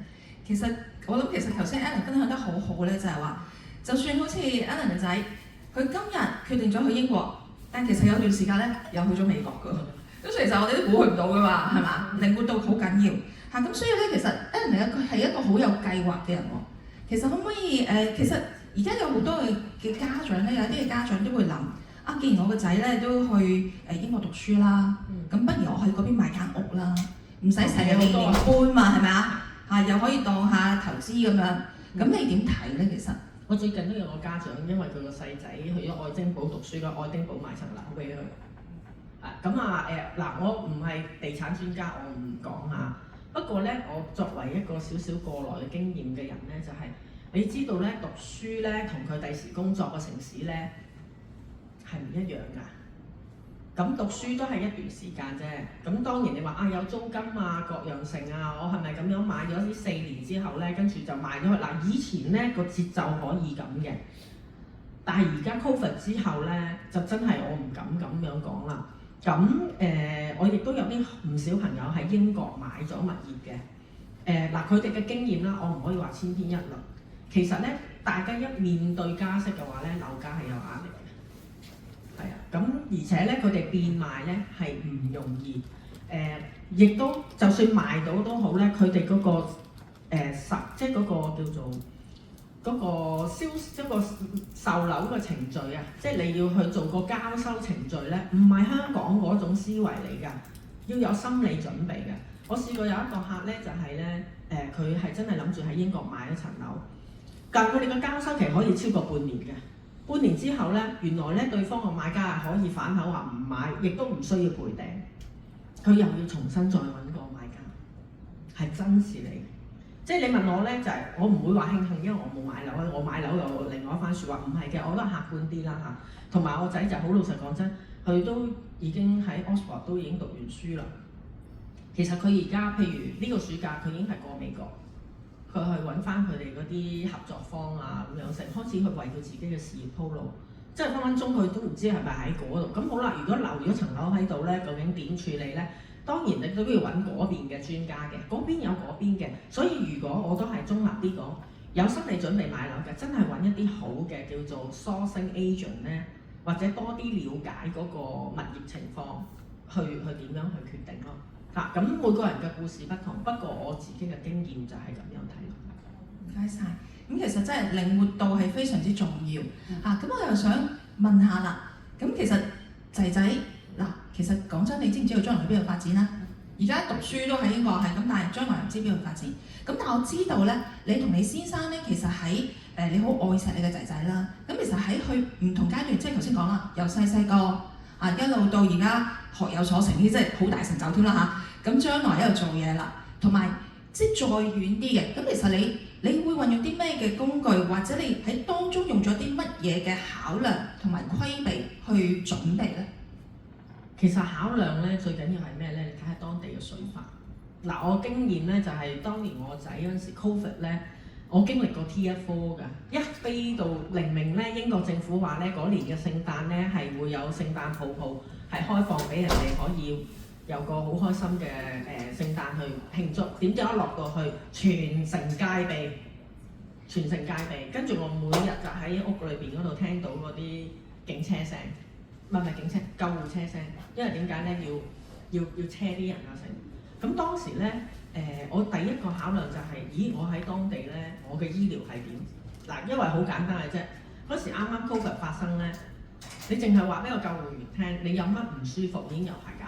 其實我諗頭先 Alan 分享得好好咧，就係話就算好似 Alan 嘅仔，佢今日決定咗去英國，但其實有段時間咧又去咗美國㗎。咁所以其實我哋都估佢唔到㗎嘛，係嘛？靈活度好緊要嚇。咁所以咧，其實 Alan 佢係一個好有計劃嘅人喎。其實可唔可以其實而家有好多嘅家長咧，有啲嘅家長都會諗啊，既然我個仔咧都去英國讀書啦，咁不如我去嗰邊買間屋啦，唔使成日年年搬嘛，係咪啊？嚇又可以當下投資咁樣。咁你點睇咧？其實我最近都有個家長，因為佢個細仔去咗愛丁堡讀書，個愛丁堡買層樓俾佢。嗱，我唔係地產專家，我唔講下。不過咧，我作為一個少少過來嘅經驗嘅人咧，就係、你知道咧，讀書咧同佢第時工作嘅城市咧係唔一樣㗎。咁讀書都係一段時間啫。咁當然你話啊有租金啊各樣性啊，我係咪咁樣買咗啲4年之後咧，跟住就賣咗去？嗱，以前咧個節奏可以咁嘅，但係而家 Covid 之後咧，就真係我唔敢咁樣講啦。咁我亦都有啲唔少朋友喺英國買咗物業嘅。佢哋嘅經驗啦，我唔可以話千篇一律。其實咧，大家一面對加息嘅話咧，樓價係有壓力嘅。係啊，咁而且咧，佢哋變賣咧係唔容易。亦都就算賣到都好咧，佢哋嗰個即係嗰個叫做嗰個售樓嘅程序啊，即係你要去做個交收程序咧，唔係香港嗰種思維嚟㗎，要有心理準備嘅。我試過有一個客咧，就係咧，佢係真係諗住喺英國買一層樓，但係佢哋嘅交收期可以超過半年嘅。半年之後咧，原來咧對方個買家係可以反口話唔買，亦都唔需要賠訂，佢又要重新再揾個買家，係真事嚟。即係你問我咧，就係、我唔會話慶幸，因為我冇買樓，我買樓有另外一番説話，唔係嘅，我都係客觀啲啦嚇。同埋我仔就好老實講真，佢都已經喺 Oxford 都已經讀完書啦。其實佢而家譬如呢個暑假，佢已經係過美國，佢去揾翻佢哋嗰啲合作方啊咁樣，成開始去為佢自己嘅事業鋪路。即係分分鐘佢都唔知係咪喺嗰度。咁好啦，如果留咗層樓喺度咧，究竟點處理咧？當然你都要揾嗰邊嘅專家嘅，嗰邊有嗰邊嘅。所以如果我都係中立啲講，有心理準備買樓嘅，真係揾一啲好嘅叫做 sourcing agent 咧，或者多啲了解嗰個物業情況，去點樣去決定咯。咁每個人嘅故事不同，不過我自己嘅經驗就係咁樣睇咯。唔該晒。咁其實真係靈活度係非常之重要嚇。咁我又想問下啦，咁其實仔仔嗱，其實講真，你知唔知道將來去邊度發展啦？而家讀書都喺英國係咁，但係將來唔知邊度發展。咁但係我知道咧，你同你先生咧，其實喺你好愛錫你嘅仔仔啦。咁其實喺去唔同階段，即係頭先講啦，由細個一路到而家學有所成，呢即係好大成就添啦嚇。咁將來一路做嘢啦，同埋即係再遠啲嘅。咁其實你會運用啲咩嘅工具，或者你喺當中用咗啲乜嘢嘅考量同埋規避去準備咧？其實考量咧最緊要係咩咧？你睇下當地嘅水法。嗱，我經驗咧就係、當年我仔嗰陣時 Covid 咧，我經歷過 Tier 4㗎，一飛到明明咧英國政府話咧嗰年嘅聖誕咧係會有聖誕泡泡係開放俾人哋可以有個好開心嘅聖誕去慶祝，點知一落到去全城戒備，跟住我每日就喺屋裏邊嗰度聽到嗰啲警車聲。唔係警車，救護車聲，因為點解咧？要車啲人啊成。咁當時咧，我第一個考量就係、咦，我喺當地咧，我嘅醫療係點？嗱，因為好簡單嘅啫。嗰時啱啱 Covid 發生咧，你淨係話俾個救護員聽，你有乜唔舒服已經有排搞。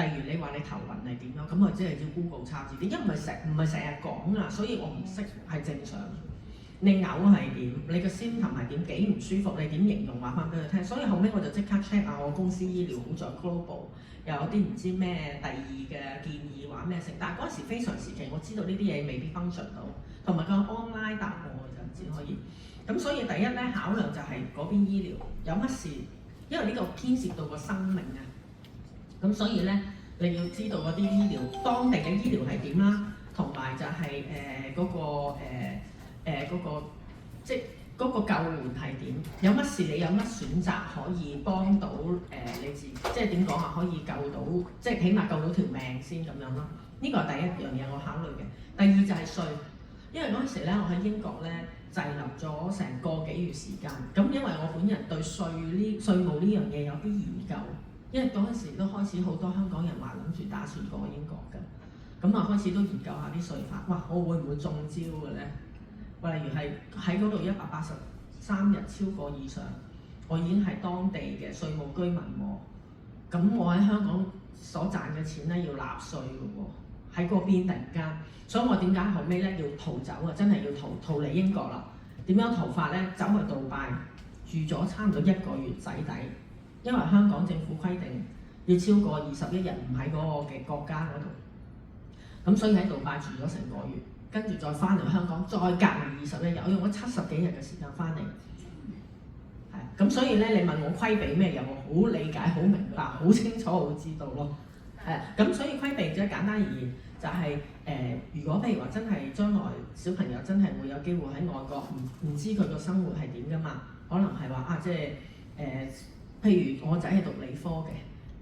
例如你話你頭暈係點樣，咁我即係要 Google 查字典，因為唔係成日講啊，所以我唔識係正常。你嘔係點？你個 symptom 係點？幾唔舒服？你點形容話翻俾佢聽？所以後尾我就即刻 check 下我公司醫療好在 global， 又有啲唔知咩第二嘅建議話咩成。但係嗰時非常時期，我知道呢啲嘢未必 function 到，同埋個 online 答我就只可以。咁所以第一咧考量就係嗰邊醫療有乜事，因為呢個牽涉到個生命啊。咁所以咧你要知道嗰啲醫療當地嘅醫療係點啦，同埋就係嗰個即係嗰個救援係點？有乜事你有乜選擇可以幫到你自己？即係點講啊？可以救到，即係起碼救到條命先咁樣咯。呢個係第一樣嘢我考慮嘅。第二就係稅，因為嗰陣時咧我喺英國咧滯留咗成個幾月時間。咁因為我本人對稅務呢樣嘢有啲研究，因為嗰陣時都開始好多香港人話諗住打算過英國嘅，咁啊開始都研究下啲稅法。哇！我會唔會中招嘅咧？例如係喺嗰度183日超過以上，我已經係當地嘅稅務居民喎。咁我喺香港所賺嘅錢咧要納稅嘅喎，喺嗰邊突然間，所以我點解後尾咧要逃走啊？真係要逃離英國啦！點樣逃法咧？走去杜拜住咗差唔多1個月仔底，因為香港政府規定要超過21日唔喺嗰個嘅國家嗰度，咁所以喺杜拜住咗成個月，跟住再翻嚟香港再隔離21日，我用咗70幾日嘅時間翻嚟。咁所以咧，你問我規避咩嘢，我好理解、好明白、好清楚，我會知道咯。咁所以規避即係簡單而言，就係、如果譬如話真係將來小朋友真係會有機會喺外國，唔知佢個生活係點噶嘛？可能係話即係譬如我仔係讀理科嘅，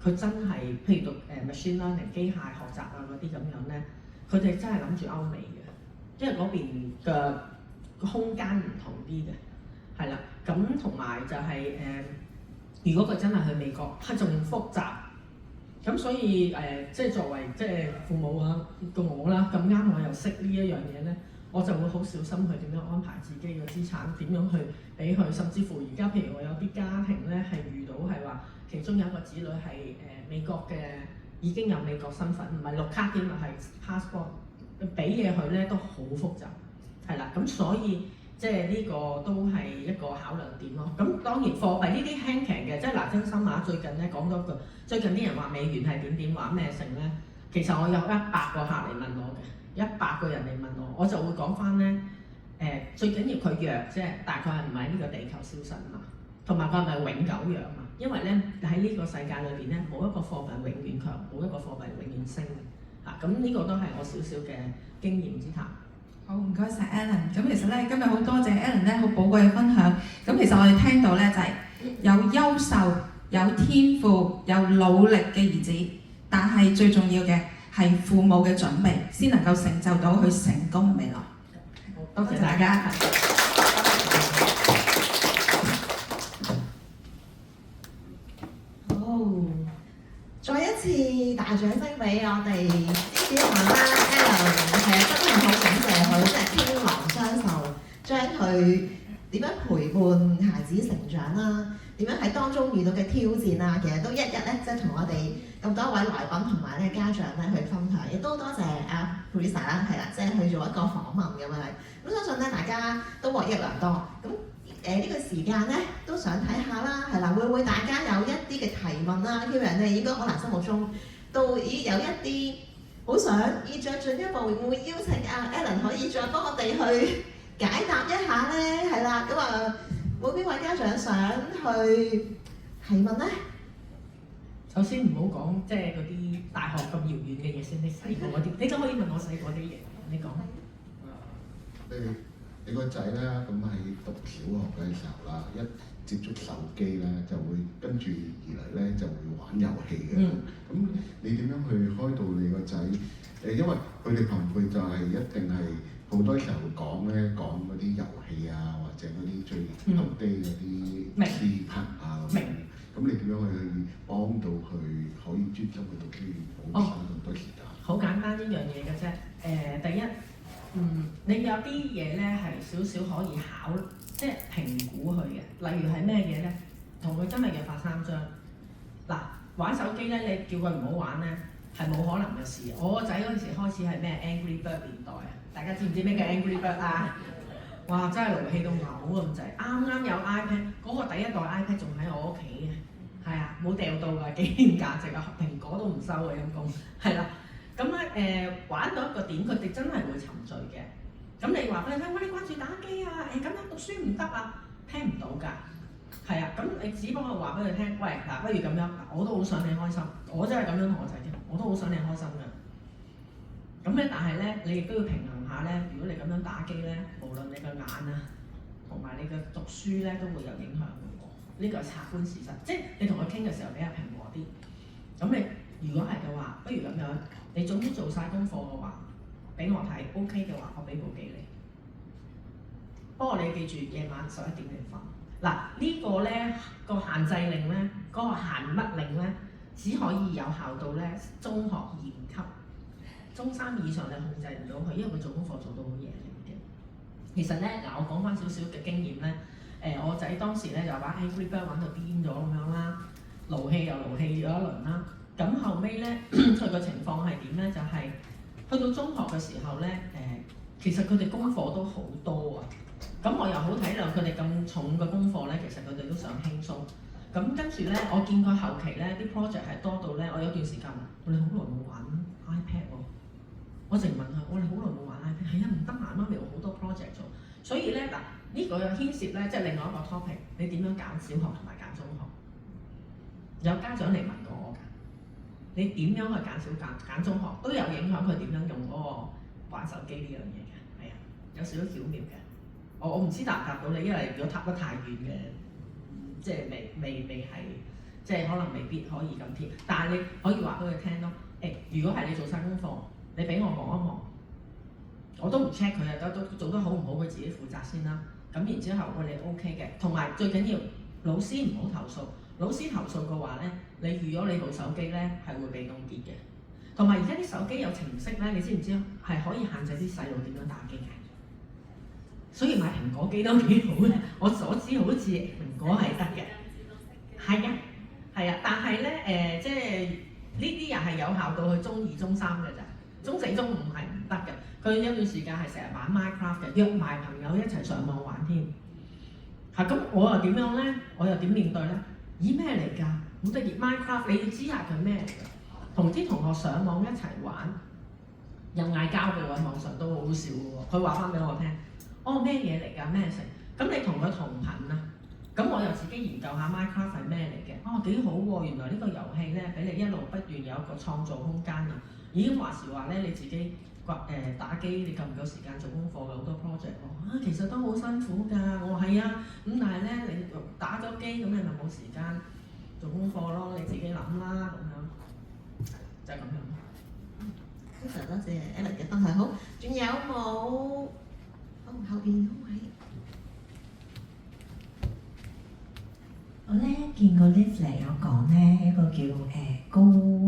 佢真係譬如讀machine learning 機械學習啊嗰啲咁樣咧，佢哋真係諗住歐美嘅，因為嗰邊嘅空間唔同啲嘅。係啦，咁同埋就係、如果佢真係去美國，係仲複雜，咁所以即係作為即係父母啊嘅我啦，咁啱我又識呢一樣嘢咧，我就會好小心去點樣安排自己嘅資產，點樣去俾佢，甚至乎而家譬如我有啲家庭咧係遇到係話，其中有一個子女係美國嘅，已經有美國身份，唔係綠卡添啊，係 passport， 俾嘢佢咧都好複雜，係啦，咁所以。即係呢個都係一個考量點咯。咁當然貨幣呢啲輕騎嘅，即係嗱真心話，最近咧講多句，最近啲人話美元係點話咩成咧？其實我有100個客嚟問我嘅，100個人嚟問我，我就會講翻咧最緊要佢弱啫，大概係唔喺呢個地球消失嘛，同埋佢係咪永久弱嘛？因為咧喺呢個世界裏邊咧，冇一個貨幣永遠強，冇一個貨幣永遠升嘅。咁呢個都係我少少嘅經驗之談。好，唔該晒 Alan。咁其實咧，今日好多謝 Alan 咧，好寶貴嘅分享。咁其實我哋聽到咧就係有優秀、有天賦、有努力嘅兒子，但係最重要嘅係父母嘅準備，先能夠成就到佢成功嘅未來。多謝大家。好，再一次大掌聲俾我哋支持媽媽 Alan， 係啊，真係好感謝佢，即係傾囊相授，將佢點樣陪伴孩子成長啦，點樣喺當中遇到嘅挑戰啊，其實都一日咧，即係同我哋咁多位來賓同埋咧家長咧去分享，亦都多謝阿 Teresa 啦，係啦，即係去做一個訪問咁樣，咁相信咧大家都獲益良多。咁呢個時間咧都想睇下啦，係啦，會唔會大家有一啲嘅提問啦？Q&A 應該可能心目中都已有一啲好想再進一步，會唔會邀請阿 Alan 可以再幫我哋去解答一下咧？係啦，咁啊，冇邊位家長想去提問咧？首先唔好講即係嗰啲大學咁遙遠嘅嘢先，你細個嗰啲，你都可以問我細個啲嘢，你講。你個仔咧，咁喺讀小學嘅時候啦，一接觸手機咧，就會跟住而嚟咧就會玩遊戲嘅。咁你點樣去開導你個仔？因為佢哋朋輩就係一定係好多時候講嗰啲遊戲啊，或者嗰啲最update嗰啲視頻啊咁樣。咁你點樣去幫到佢可以專心去讀書，冇嘥咁多時間？好簡單一樣嘢嘅啫。第一。你有啲嘢咧係少少可以即係評估佢嘅，例如係咩嘢咧？同佢真係約法三章。嗱，玩手機咧，你叫佢唔好玩咧，係冇可能嘅事。我個仔嗰陣時開始係咩 Angry Bird 年代啊？大家知唔知咩叫 Angry Bird 啊？哇！真係勞氣到嘔咁滯。啱啱有 iPad，嗰個第一代 iPad 仲喺我屋企嘅，係啊，冇掉到㗎，紀念價值啊，蘋果都唔收嘅陰公，係啦。咁咧玩到一個點，佢哋真係會沉醉嘅。咁你話俾佢聽，喂，你掛住打機啊？咁樣讀書唔得啊？聽唔到㗎。係啊，咁你只不過話俾佢聽，喂，嗱，不如咁樣，我都好想你開心，我真係咁樣同我仔聽，我都好想你開心嘅。咁咧，但係咧，你亦都要平衡下咧。如果你咁樣打機咧，無論你個眼啊，同埋你嘅讀書咧，都會有影響嘅喎。呢個係客觀事實，即係你同佢傾嘅時候比較平和啲。咁你如果係嘅話，不如咁樣。你總之做晒功課嘅話，俾我睇 OK 嘅話，我俾部機你。不過你記住夜晚11點你瞓。嗱呢個咧個限制令咧，嗰個限乜令咧，只可以有效到咧中學2年級，中3以上你控制唔到佢，因為佢做功課做到好夜嚟嘅。其實咧嗱，我講翻少少嘅經驗咧，我仔當時咧就玩 Angry Bird 玩到癲咗咁樣啦，勞氣又勞氣咗一輪啦。咁後尾咧佢個情況係點咧？就係、去到中學嘅時候咧，其實佢哋功課都好多啊。咁我又好體諒佢哋咁重嘅功課咧，其實佢哋都想輕鬆。咁跟住咧，我見佢後期咧啲 project 係多到咧，我有段時間我哋好耐冇玩 iPad 喎。我淨問佢，我哋好耐冇玩 iPad，係啊，唔得閒，媽咪有好多 project 做。所以咧嗱，呢個又牽涉咧，即係另外一個 topic， 你點樣揀小學同埋揀中學？有家長嚟問過我㗎，你點樣去揀中學都有影響佢點樣用嗰個玩手機呢樣嘢嘅，係啊，有少少巧妙嘅。我唔知答唔答到你，因為如果答得太遠嘅，即係未係，即係可能未必可以咁貼。但係你可以話俾佢聽咯。如果係你做晒功課，你俾我望一望，我都唔 check 佢啊，都做得好唔好，佢自己負責先啦。咁然之後你 OK 嘅，同埋最緊要老師唔好投訴。老師投訴嘅話咧，你預咗你部手機咧係會被凍結嘅。同埋而家啲手機有程式咧，你知唔知係可以限制啲細路點樣打機嘅？所以買蘋果機都幾好嘅，我所知好似蘋果係得嘅，係啊，係啊，但係咧即係呢啲又係有效到去中2、中3嘅咋，中4、中5係唔得嘅。佢有段時間係成日玩 Minecraft 嘅，約埋朋友一齊上網玩添。咁我又點樣咧？我又點面對咧？咦咩嚟㗎？好得意 Minecraft， 你要知下佢咩嚟㗎？同啲同學上網一齊玩，又嗌交嘅喎，網上都好好笑嘅喎。佢話翻俾我聽。哦咩嘢嚟㗎？咩成？咁你同佢同頻啊？咁我又自己研究下 Minecraft 係咩嚟嘅？哦幾好喎！原來呢個遊戲咧，俾你一路不斷有一個創造空間啊！已經話時話咧，你自己打機，你夠唔夠時間做功課嘅好多 project 喎？其實都好辛苦㗎。我話係啊，咁但係咧，你打咗機咁，你咪冇時間做功課咯。你自己諗啦，咁樣就係咁樣。非常多謝 Ellen 嘅分享。好，仲有冇？後邊嗰位，我咧見過 Liv 嚟有講咧一個叫高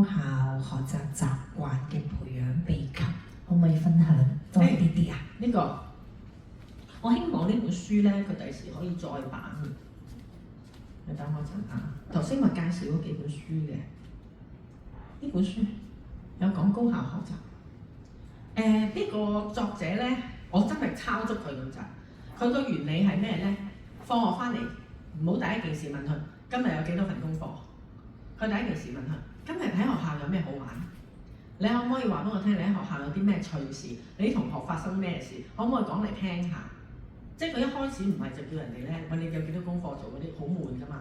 效學習習慣嘅培養秘笈，可唔可以分享多啲啲啊？呢個我希望呢本書咧，佢第時可以再版。你等我陣啊！頭先我介紹咗幾本書嘅，呢本書有講高效學習。呢個作者咧。我真係抄足佢咁滯，佢個原理係咩咧？放學翻嚟唔好第一件事問佢今日有幾多份功課，佢第一件事問佢今日喺學校有咩好玩？你可唔可以話俾我聽你喺學校有啲咩趣事？你啲同學發生咩事？可唔可以講嚟聽下？即係佢一開始唔係就叫人哋咧，喂你有幾多功課做嗰啲好悶噶嘛？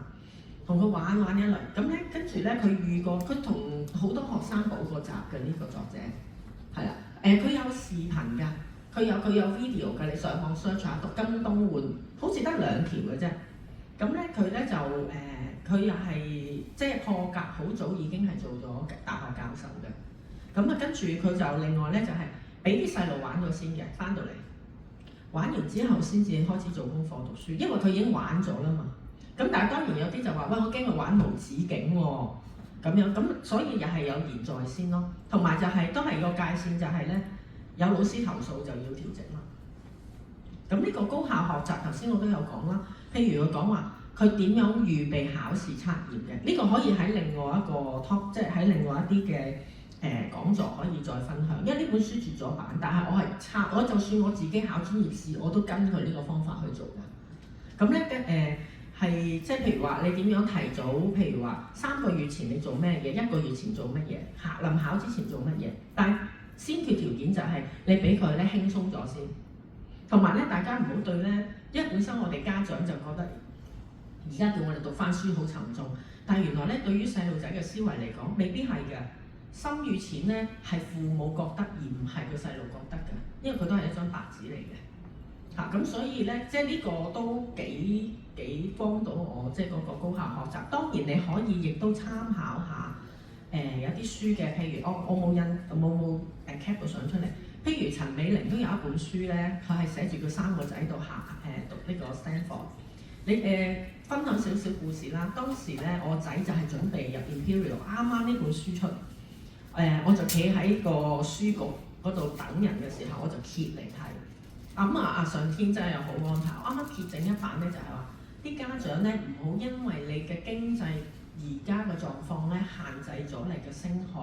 同佢玩一輪，咁咧跟住咧佢遇過，佢同好多學生補過習嘅呢個作者，係啦，佢有視頻㗎。佢有 video 㗎，你上網 search 下讀金東換，好似得2條嘅啫。咁咧佢咧就佢又係即係破格，好早已經係做咗大學教授嘅。咁啊跟住佢就另外咧就係俾啲細路玩咗先嘅，翻到嚟玩完之後先至開始做功課讀書，因為佢已經玩咗啦嘛。咁但係當然有啲就話喂，我驚佢玩無止境喎，咁樣咁所以又係有言在先咯。同埋就係都係個界線就係咧。有老師投訴就要調整啦。咁呢個高效學習頭先我都有講啦。譬如佢講話佢點樣預備考試測驗嘅，呢個可以喺另外一個 talk， 即係喺另外一啲嘅講座可以再分享。因為呢本書絕咗版，但係我係抄，我就算我自己考專業試，我都跟佢呢個方法去做㗎。咁咧係即係譬如話你點樣提早，譬如話3個月前你做咩嘢，1個月前做乜嘢，臨考之前做乜嘢，但係先決條件就係你俾佢咧輕鬆咗先，同埋咧大家唔好對咧，因為本身我哋家長就覺得而家叫我哋讀翻書好沉重，但係原來咧對於細路仔嘅思維嚟講，未必係嘅。深與淺咧係父母覺得，而唔係個細路覺得嘅，因為佢都係一張白紙嚟嘅。咁所以咧，即係呢個都幾幫到我，即係嗰個高效學習。當然你可以亦都參考下。有啲書嘅，譬如我冇cap 到相出嚟，譬如陳美玲都有一本書咧，佢係寫住佢3個仔讀呢個 Stanford。你分享少少故事啦。當時咧，我仔就係準備入 Imperial，啱啱呢本書出，我就企喺個書局嗰度等人嘅時候，我就揭嚟睇。咁上天真係有好安排。啱啱揭整一版咧，就係話啲家長咧唔好因為你嘅經濟而家嘅狀況咧限制咗你嘅升學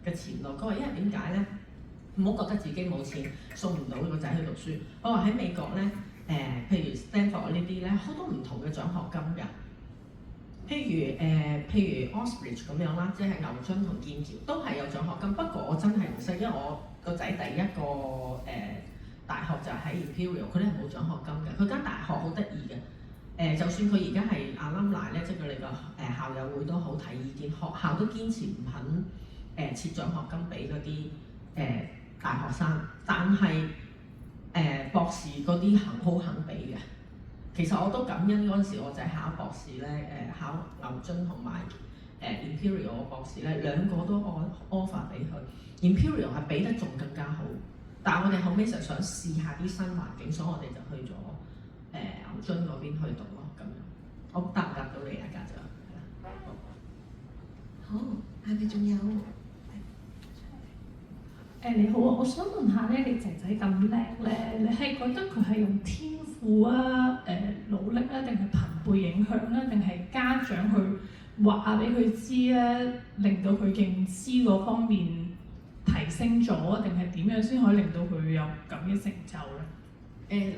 嘅前路。佢話因為點解咧？唔好覺得自己冇錢送唔到個仔去讀書。我話喺美國咧。譬如 Stanford 呢啲咧，好多唔同嘅獎學金㗎。譬如 Oxbridge 咁樣啦，即係牛津同劍橋都係有獎學金。不過我真係唔識，因為我個仔第一個大學就喺 Imperial，佢哋係冇獎學金嘅。佢間大學好得意嘅。就算佢而家係 alumni 咧，即係佢哋個校友會都好睇意見，學校都堅持唔肯設獎學金俾嗰啲大學生，但係博士嗰啲好肯俾嘅。其實我都感恩嗰陣時，我仔考博士咧，考牛津同埋Imperial 嘅博士咧，兩個都offer 俾佢。Imperial 係俾得仲更加好，但係我哋後尾就想試下啲新環境，所以我哋就去咗牛津嗰邊去讀咯。咁樣，我答唔答到你啊，家長？好，係咪仲有？你好啊，我想問下咧，你仔仔咁叻咧，你係覺得佢係用天賦啊、努力啊，定係朋輩影響咧，定係家長去話俾佢知咧，令到佢認知嗰方面提升咗，定係點樣先可以令到佢有咁嘅成就咧？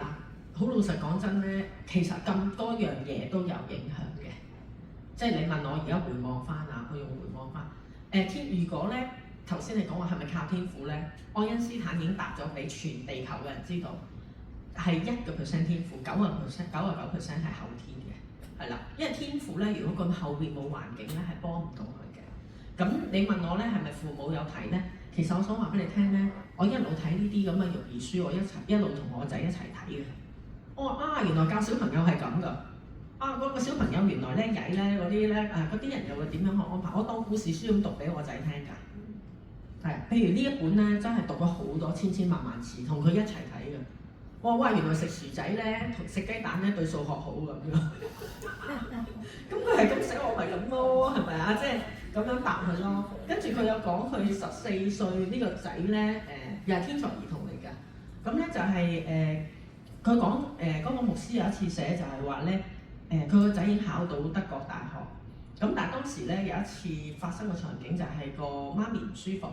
好老實講真咧，其實咁多樣嘢都有影響嘅。即係你問我而家回望翻啊，我用回望翻如果咧。頭先你講話係咪靠天賦咧？愛因斯坦已經答咗俾全地球嘅人知道，係1% 天賦，99% 係後天嘅，係啦。因為天賦咧，如果佢後邊冇環境咧，係幫唔到佢嘅。咁你問我咧，係咪父母有睇咧？其實我想話俾你聽咧，我一路睇呢啲咁嘅育兒書，我一路同我仔一齊睇嘅。我話原來教小朋友係咁㗎。嗰個小朋友原來叻曳咧，嗰啲咧嗰啲人又會點樣去安排？我當故事書咁讀俾我仔聽㗎。係，譬如呢一本咧，真係讀咗好多千萬次，同佢一齊睇嘅。我話原來食薯仔咧同食雞蛋咧對數學好咁樣。咁佢係咁寫，我咪咁咯，係咪啊？即係咁樣答佢咯。跟住佢有講佢14歲呢個仔咧，又係天才兒童嚟㗎。咁咧就係佢講嗰個牧師有一次寫就係話咧，佢個仔已經考到德國大學。咁但係當時咧有一次發生個場景就係個媽咪唔舒服。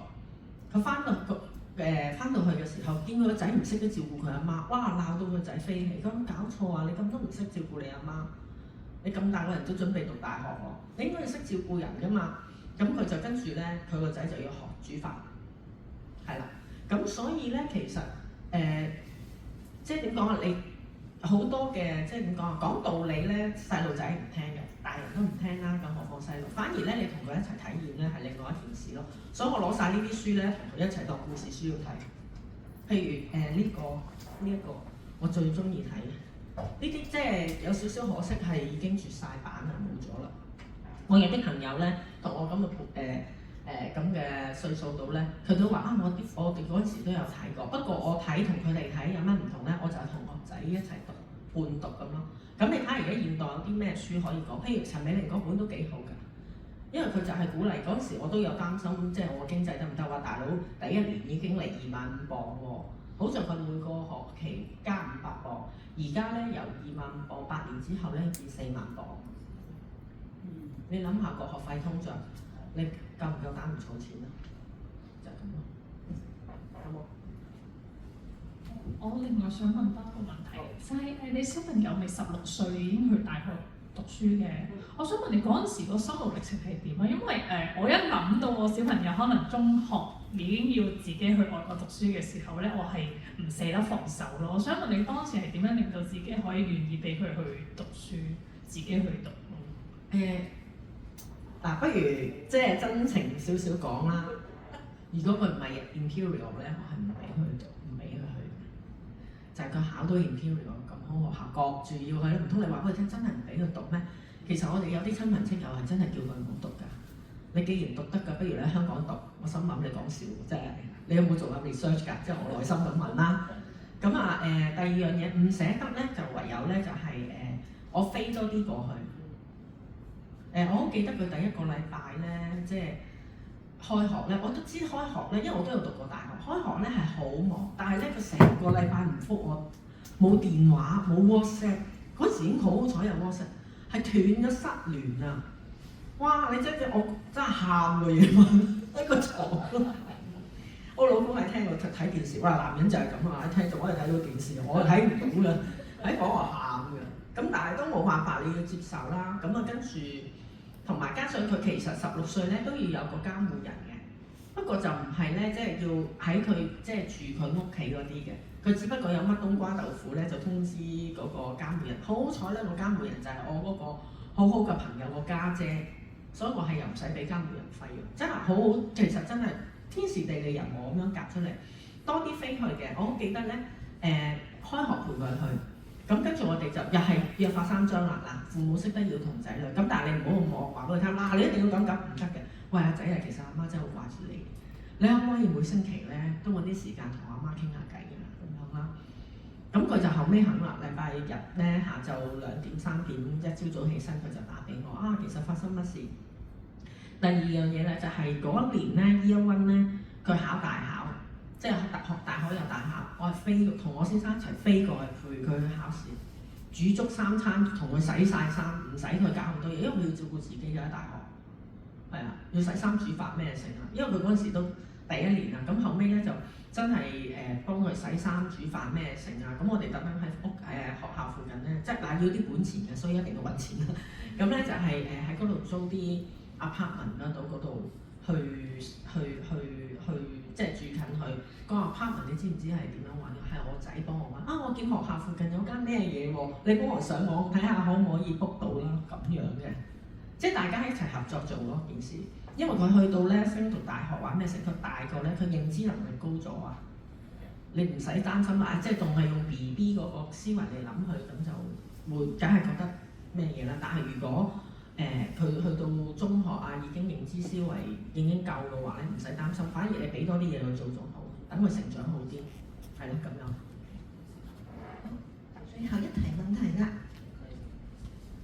佢翻到去嘅時候，見佢個仔唔識得照顧佢阿媽，哇鬧到個仔飛起，咁搞錯啊！你咁都唔識照顧你阿媽，你咁大個人都準備讀大學喎，你應該要識照顧人㗎嘛。咁佢就跟住咧，佢個仔就要學煮飯，係啦。咁所以咧，其實即係點講啊？你好多嘅即係點講啊？講道理咧，細路仔唔聽嘅。大人都唔聽啦，咁何況細路？反而咧，你同佢一齊體驗咧，係另外一件事咯。所以我攞晒呢啲書咧，同佢一齊當故事書要睇。譬如呢一個，我最中意睇嘅。呢啲即係有少少可惜，係已經絕晒版啦，冇咗啦。我有啲朋友咧，同我咁嘅咁嘅歲數到咧，佢都話我哋嗰陣時都有睇過。不過我睇同佢哋睇有乜唔同咧？我就係同學仔一齊讀，伴讀咁咯。咁你睇下而家現代有啲咩書可以講？譬如陳美玲嗰本都幾好㗎，因為佢就係鼓勵嗰陣時，我都有擔心，即係我經濟得唔得？話大佬第一年已經嚟25,000磅喎，好在佢每個學期加500磅，而家咧由20,000磅8年之後咧變40,000磅。你諗下個學費通脹，你夠唔夠膽唔儲錢啊？就係咁咯。有冇？我另外想問多一個問題，就係你小朋友咪16歲已經去大學讀書嘅，我想問你嗰陣時個心路歷程係點啊？因為我一諗到我小朋友可能中學已經要自己去外國讀書嘅時候咧，我係唔捨得放手咯。我想問你當時係點樣令到自己可以願意俾佢去讀書，自己去讀？不如即係真情少少講啦。如果佢唔係 Imperial 咧，我係唔俾佢讀，唔俾佢去。就係佢考到 Imperial 咁好學校，焗住要去，唔通你話俾佢聽真係唔俾佢讀咩？其實我哋有啲親朋戚友係真係叫佢唔好讀㗎。你既然讀得㗎，不如你喺香港讀。我心諗你講笑，即係你有冇做下 research 㗎？即係我內心咁問啦。咁啊第二樣嘢唔捨得咧，就唯有咧就係我飛多啲過去。我好記得佢第一個禮拜咧，即係開學咧，我都知開學咧，因為我都有讀過大學。開學咧係好忙，但係咧佢成個禮拜唔覆我，冇電話冇 WhatsApp。嗰時已經好彩有 WhatsApp，係斷咗失聯啊！哇！你真係我真係喊喎，夜晚喺個床。我老公係聽我睇電視，哇！男人就係咁啊，一聽到我係睇到電視，我睇唔到㗎，喺房我喊㗎。咁但係都冇辦法，你要接受啦。咁啊跟住，同埋加上佢其實16歲咧都要有個監護人嘅，不過就唔係咧，即係要喺佢即係住佢屋企嗰啲嘅。佢只不過有乜冬瓜豆腐咧，就通知嗰個監護人。好彩咧，個監護人就係我嗰個好好嘅朋友個家姐，所以我係又唔使俾監護人費用，真係好好。其實真係天時地利人和咁樣夾出嚟，多啲飛去嘅。我好記得咧，開學陪佢去，咁跟住我哋就又係約法三章啦。嗱，父母識得要同仔女，咁但係你唔好咁惡話俾佢聽啦，你一定要咁唔得嘅。喂，阿仔啊，其實阿媽真係好掛住你，你可唔可以每星期咧都揾啲時間同阿媽傾下偈㗎？啦，咁佢就後尾肯啦。禮拜日咧下晝2點3點，一朝早起身佢就打俾我啊，其實發生乜事？第二樣嘢咧就係嗰一年咧 Year One 咧，佢考大考，即係學大考有大考，我係飛同我先生一齊飛過去陪佢去考試，煮足3餐，同佢洗晒衫，唔使佢搞咁多嘢，因為佢要照顧自己嘅喺大學，係啊，要洗衫煮飯咩成啊，因為佢嗰陣時都第1年啦，咁後尾咧就。真係幫佢洗衫煮飯咩成啊！咁我哋特登喺學校附近咧，即係嗱要啲本錢嘅，所以一定要揾錢啦。咁咧就係喺嗰度租啲 apartment 嗰度去即係住近佢個 apartment。你知唔知係點樣揾？係我仔幫我揾啊！我見學校附近有間咩嘢喎，你幫我上網睇下可唔可以 book 到啦咁樣嘅，即係大家一齊合作做咯件事。因為佢去到咧升讀大學話咩成，佢大個咧佢認知能力高咗啊！你唔使擔心啦，即係仲係用 BB 嗰個思維嚟諗佢，咁就會梗係覺得咩嘢啦。但係如果佢去到中學啊，已經認知思維已經夠嘅話咧，唔使擔心，反而你俾多啲嘢佢做仲好，等佢成長好啲，係咯咁樣。最後一題問題啦。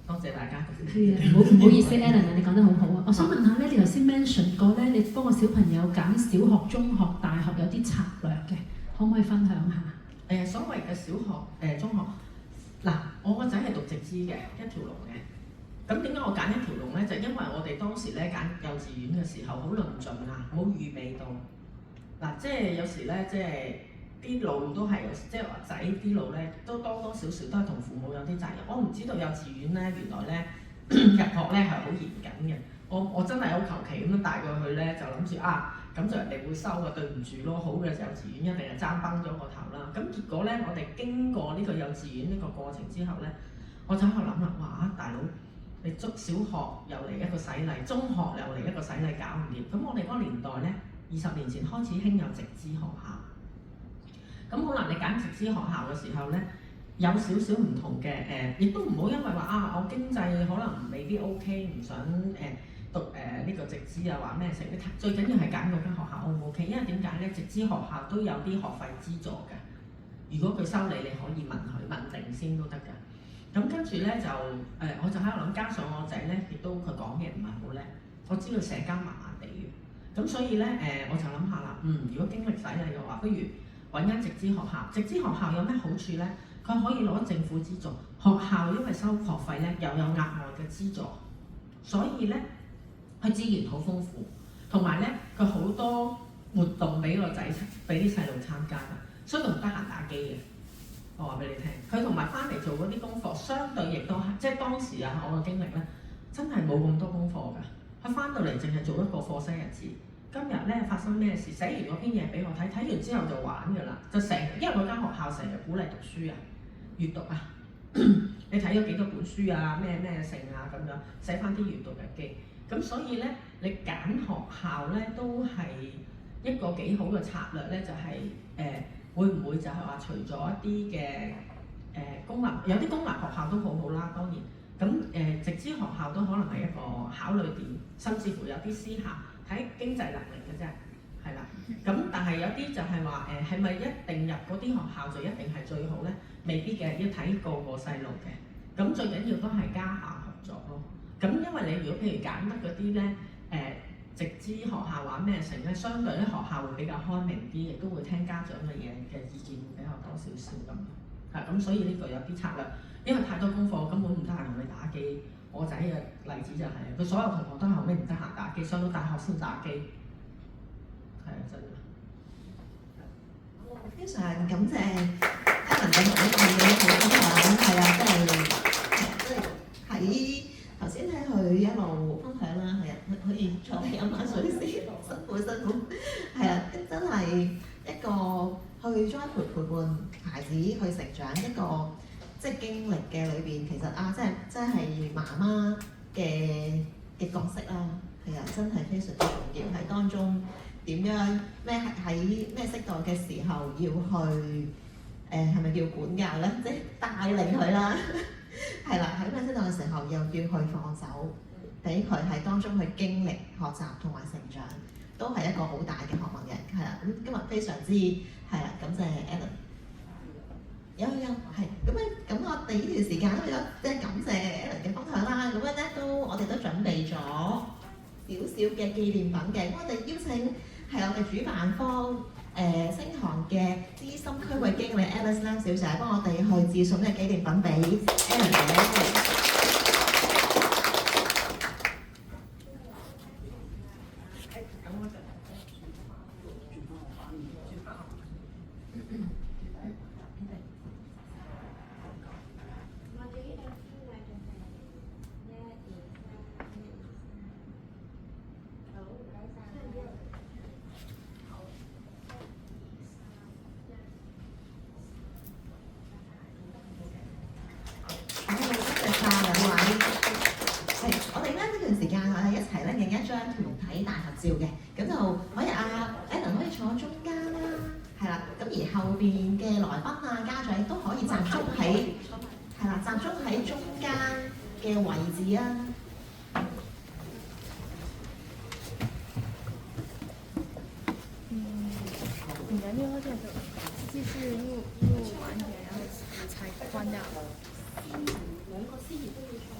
多謝大家。係啊，唔好意思 Alan 啊，你講得好好啊！我想問下咧，你頭先 mention 過咧，你幫個小朋友揀小學、中學、大學有啲策略嘅，可唔可以分享下？所謂嘅小學、中學，嗱，我個仔係讀直資嘅一條龍嘅。咁點解我揀一條龍咧？就因為我哋當時咧揀幼稚園嘅時候好論盡啊，冇預備到。嗱，即係有時咧，即係。啲路都係有時，即係話仔啲路咧，都多多少少都係同父母有啲責任。我唔知道幼稚園咧，原來咧入學咧係好嚴謹嘅。我真係好求其咁樣帶過去咧，就諗住啊，咁就人哋會收嘅，對唔住咯。好嘅幼稚園一定係爭崩咗個頭啦。咁結果咧，我哋經過呢個幼稚園呢個過程之後咧，我就喺度諗啦，哇！大佬，你小學又嚟一個洗禮，中學又嚟一個洗禮，搞唔掂。咁我哋嗰個年代咧，20年前開始興有直資學校。咁好啦，你揀直資學校嘅時候咧，有少少唔同嘅亦都唔好因為話啊，我經濟可能未必 OK， 唔想讀呢個直資啊，話咩成？你最緊要係揀嗰間學校 O 唔 OK？因為點解咧？直資學校都有啲學費資助嘅，如果佢收你，你可以問定先都得㗎。咁跟住咧就我就喺度諗，加上我仔咧亦都佢講嘢唔係好叻，我知道社交麻麻地嘅，咁所以咧我就諗下啦，如果經歷洗禮嘅話，不如揾間直資學校。直資學校有咩好處咧？佢可以攞政府資助，學校因為收學費咧又有額外嘅資助，所以咧佢資源好豐富，同埋咧佢好多活動俾個仔俾啲細路參加㗎，所以佢唔得閒打機嘅。我話俾你聽，佢同埋翻嚟做嗰啲功課，相對亦都係即係當時啊，我嘅經歷咧真係冇咁多功課㗎。佢翻到嚟淨係做一個課西日誌。今日咧發生咩事？寫完嗰篇嘢俾我睇，睇完之後就玩㗎啦，就因為嗰間學校成日鼓勵讀書啊、閱讀啊，你睇咗幾多本書啊、咩性啊咁樣，寫翻啲閱讀日記。咁所以咧，你揀學校咧都係一個幾好嘅策略咧，就係會唔會就係話除咗一啲嘅公立，有啲公立學校都好好啦，當然。咁直資學校都可能係一個考慮點，甚至乎有啲私校。睇經濟能力嘅啫，係係啦。咁但係有啲就係話係咪一定入嗰啲學校就一定係最好咧？未必嘅，要睇個個細路嘅。咁最緊要都係家校合作咯。咁因為你如果譬如揀得嗰啲咧直資學校話咩成咧，相對啲學校會比較開明啲，亦都會聽家長嘅嘢嘅意見會比較多少少咁。咁所以呢個有啲策略，因為太多功課根本唔得閒同你打機。我仔嘅例子就係、佢所有同學都後尾唔得閒打機，上到大學先打機，係啊真嘅。非常感謝 Ellen 嘅同我哋嘅分享，係啊，即係喺頭先聽佢一路分享啦，係啊，可以坐低飲下水先，辛苦，係啊，真係一個去栽培陪伴孩子去成長一個即係經歷嘅裏邊，其實即係媽媽嘅角色啦，係啊，真係非常之重要喺當中。點樣喺咩適當嘅時候要去係咪叫管教咧？即係帶領佢啦，係啦，喺咩適當嘅時候又要去放手，俾佢喺當中去經歷、學習同埋成長，都係一個好大嘅學問嘅，係啦。咁今日非常之係啦，感謝 Ellen。有係咁我哋呢段時間都有即係感謝 Ellen 嘅分享啦。咁樣咧我哋都準備咗少少嘅紀念品嘅，我哋邀請係我哋主辦方星堂嘅資深區域經理 Alice Lam 小姐幫我哋去致送呢個紀念品俾 Ellen 嘅。照嘅，咁就可以Ellen 可以坐中間啦，係啦，咁而後邊嘅來賓家長都可以集中喺中間嘅位置啊。你的那个就继续录完点，然后才关掉。兩個司儀都要坐。